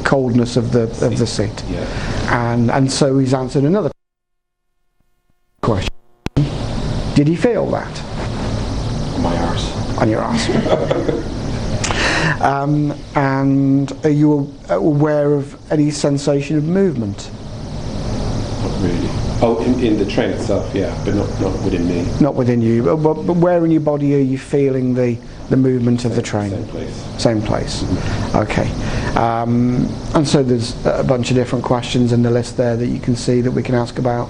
coldness of the seat. Yeah. And so he's answered another question. Did he feel that? My arse. On your arse. And are you aware of any sensation of movement? Not really. Oh, in the train itself, yeah, but not within me. Not within you, but where in your body are you feeling the movement of the train? Same place. Same place. Mm-hmm. Okay. And so there's a bunch of different questions in the list there that you can see that we can ask about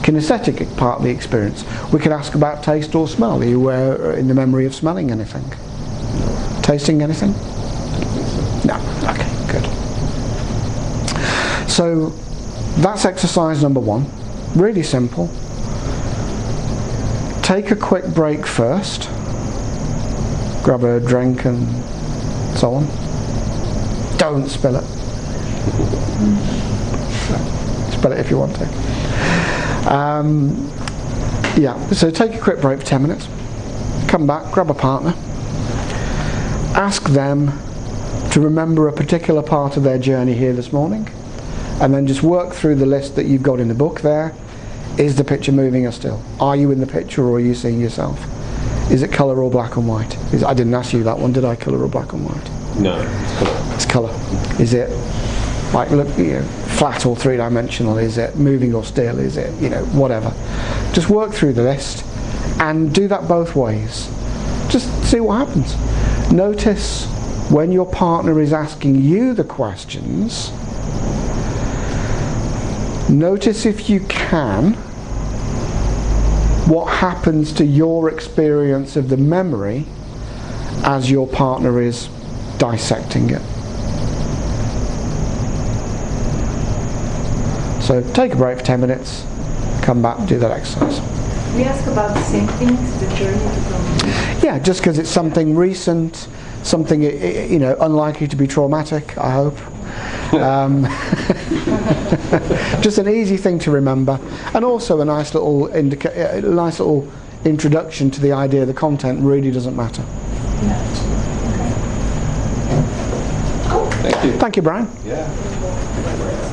kinesthetic part of the experience. We can ask about taste or smell. Are you aware in the memory of smelling anything? No. Tasting anything? I don't think so. No. Okay, good. So that's exercise number 1. Really simple. Take a quick break first. Grab a drink and so on. Don't spill it. Spill it if you want to. So take a quick break for 10 minutes. Come back, grab a partner. Ask them to remember a particular part of their journey here this morning. And then just work through the list that you've got in the book there. Is the picture moving or still? Are you in the picture or are you seeing yourself? Is it colour or black and white? I didn't ask you that one, did I? Colour or black and white? No, it's colour. It's colour. Is it like flat or three-dimensional? Is it moving or still? Is it, whatever. Just work through the list and do that both ways. Just see what happens. Notice when your partner is asking you the questions. Notice, if you can, what happens to your experience of the memory as your partner is dissecting it. So take a break for 10 minutes, come back, do that exercise. We ask about the same things, the journey to come. Yeah, just because it's something recent, something unlikely to be traumatic, I hope. Just an easy thing to remember, and also a nice little introduction to the idea the content really doesn't matter. Yeah. Okay. Thank you. Thank you, Brian. Yeah.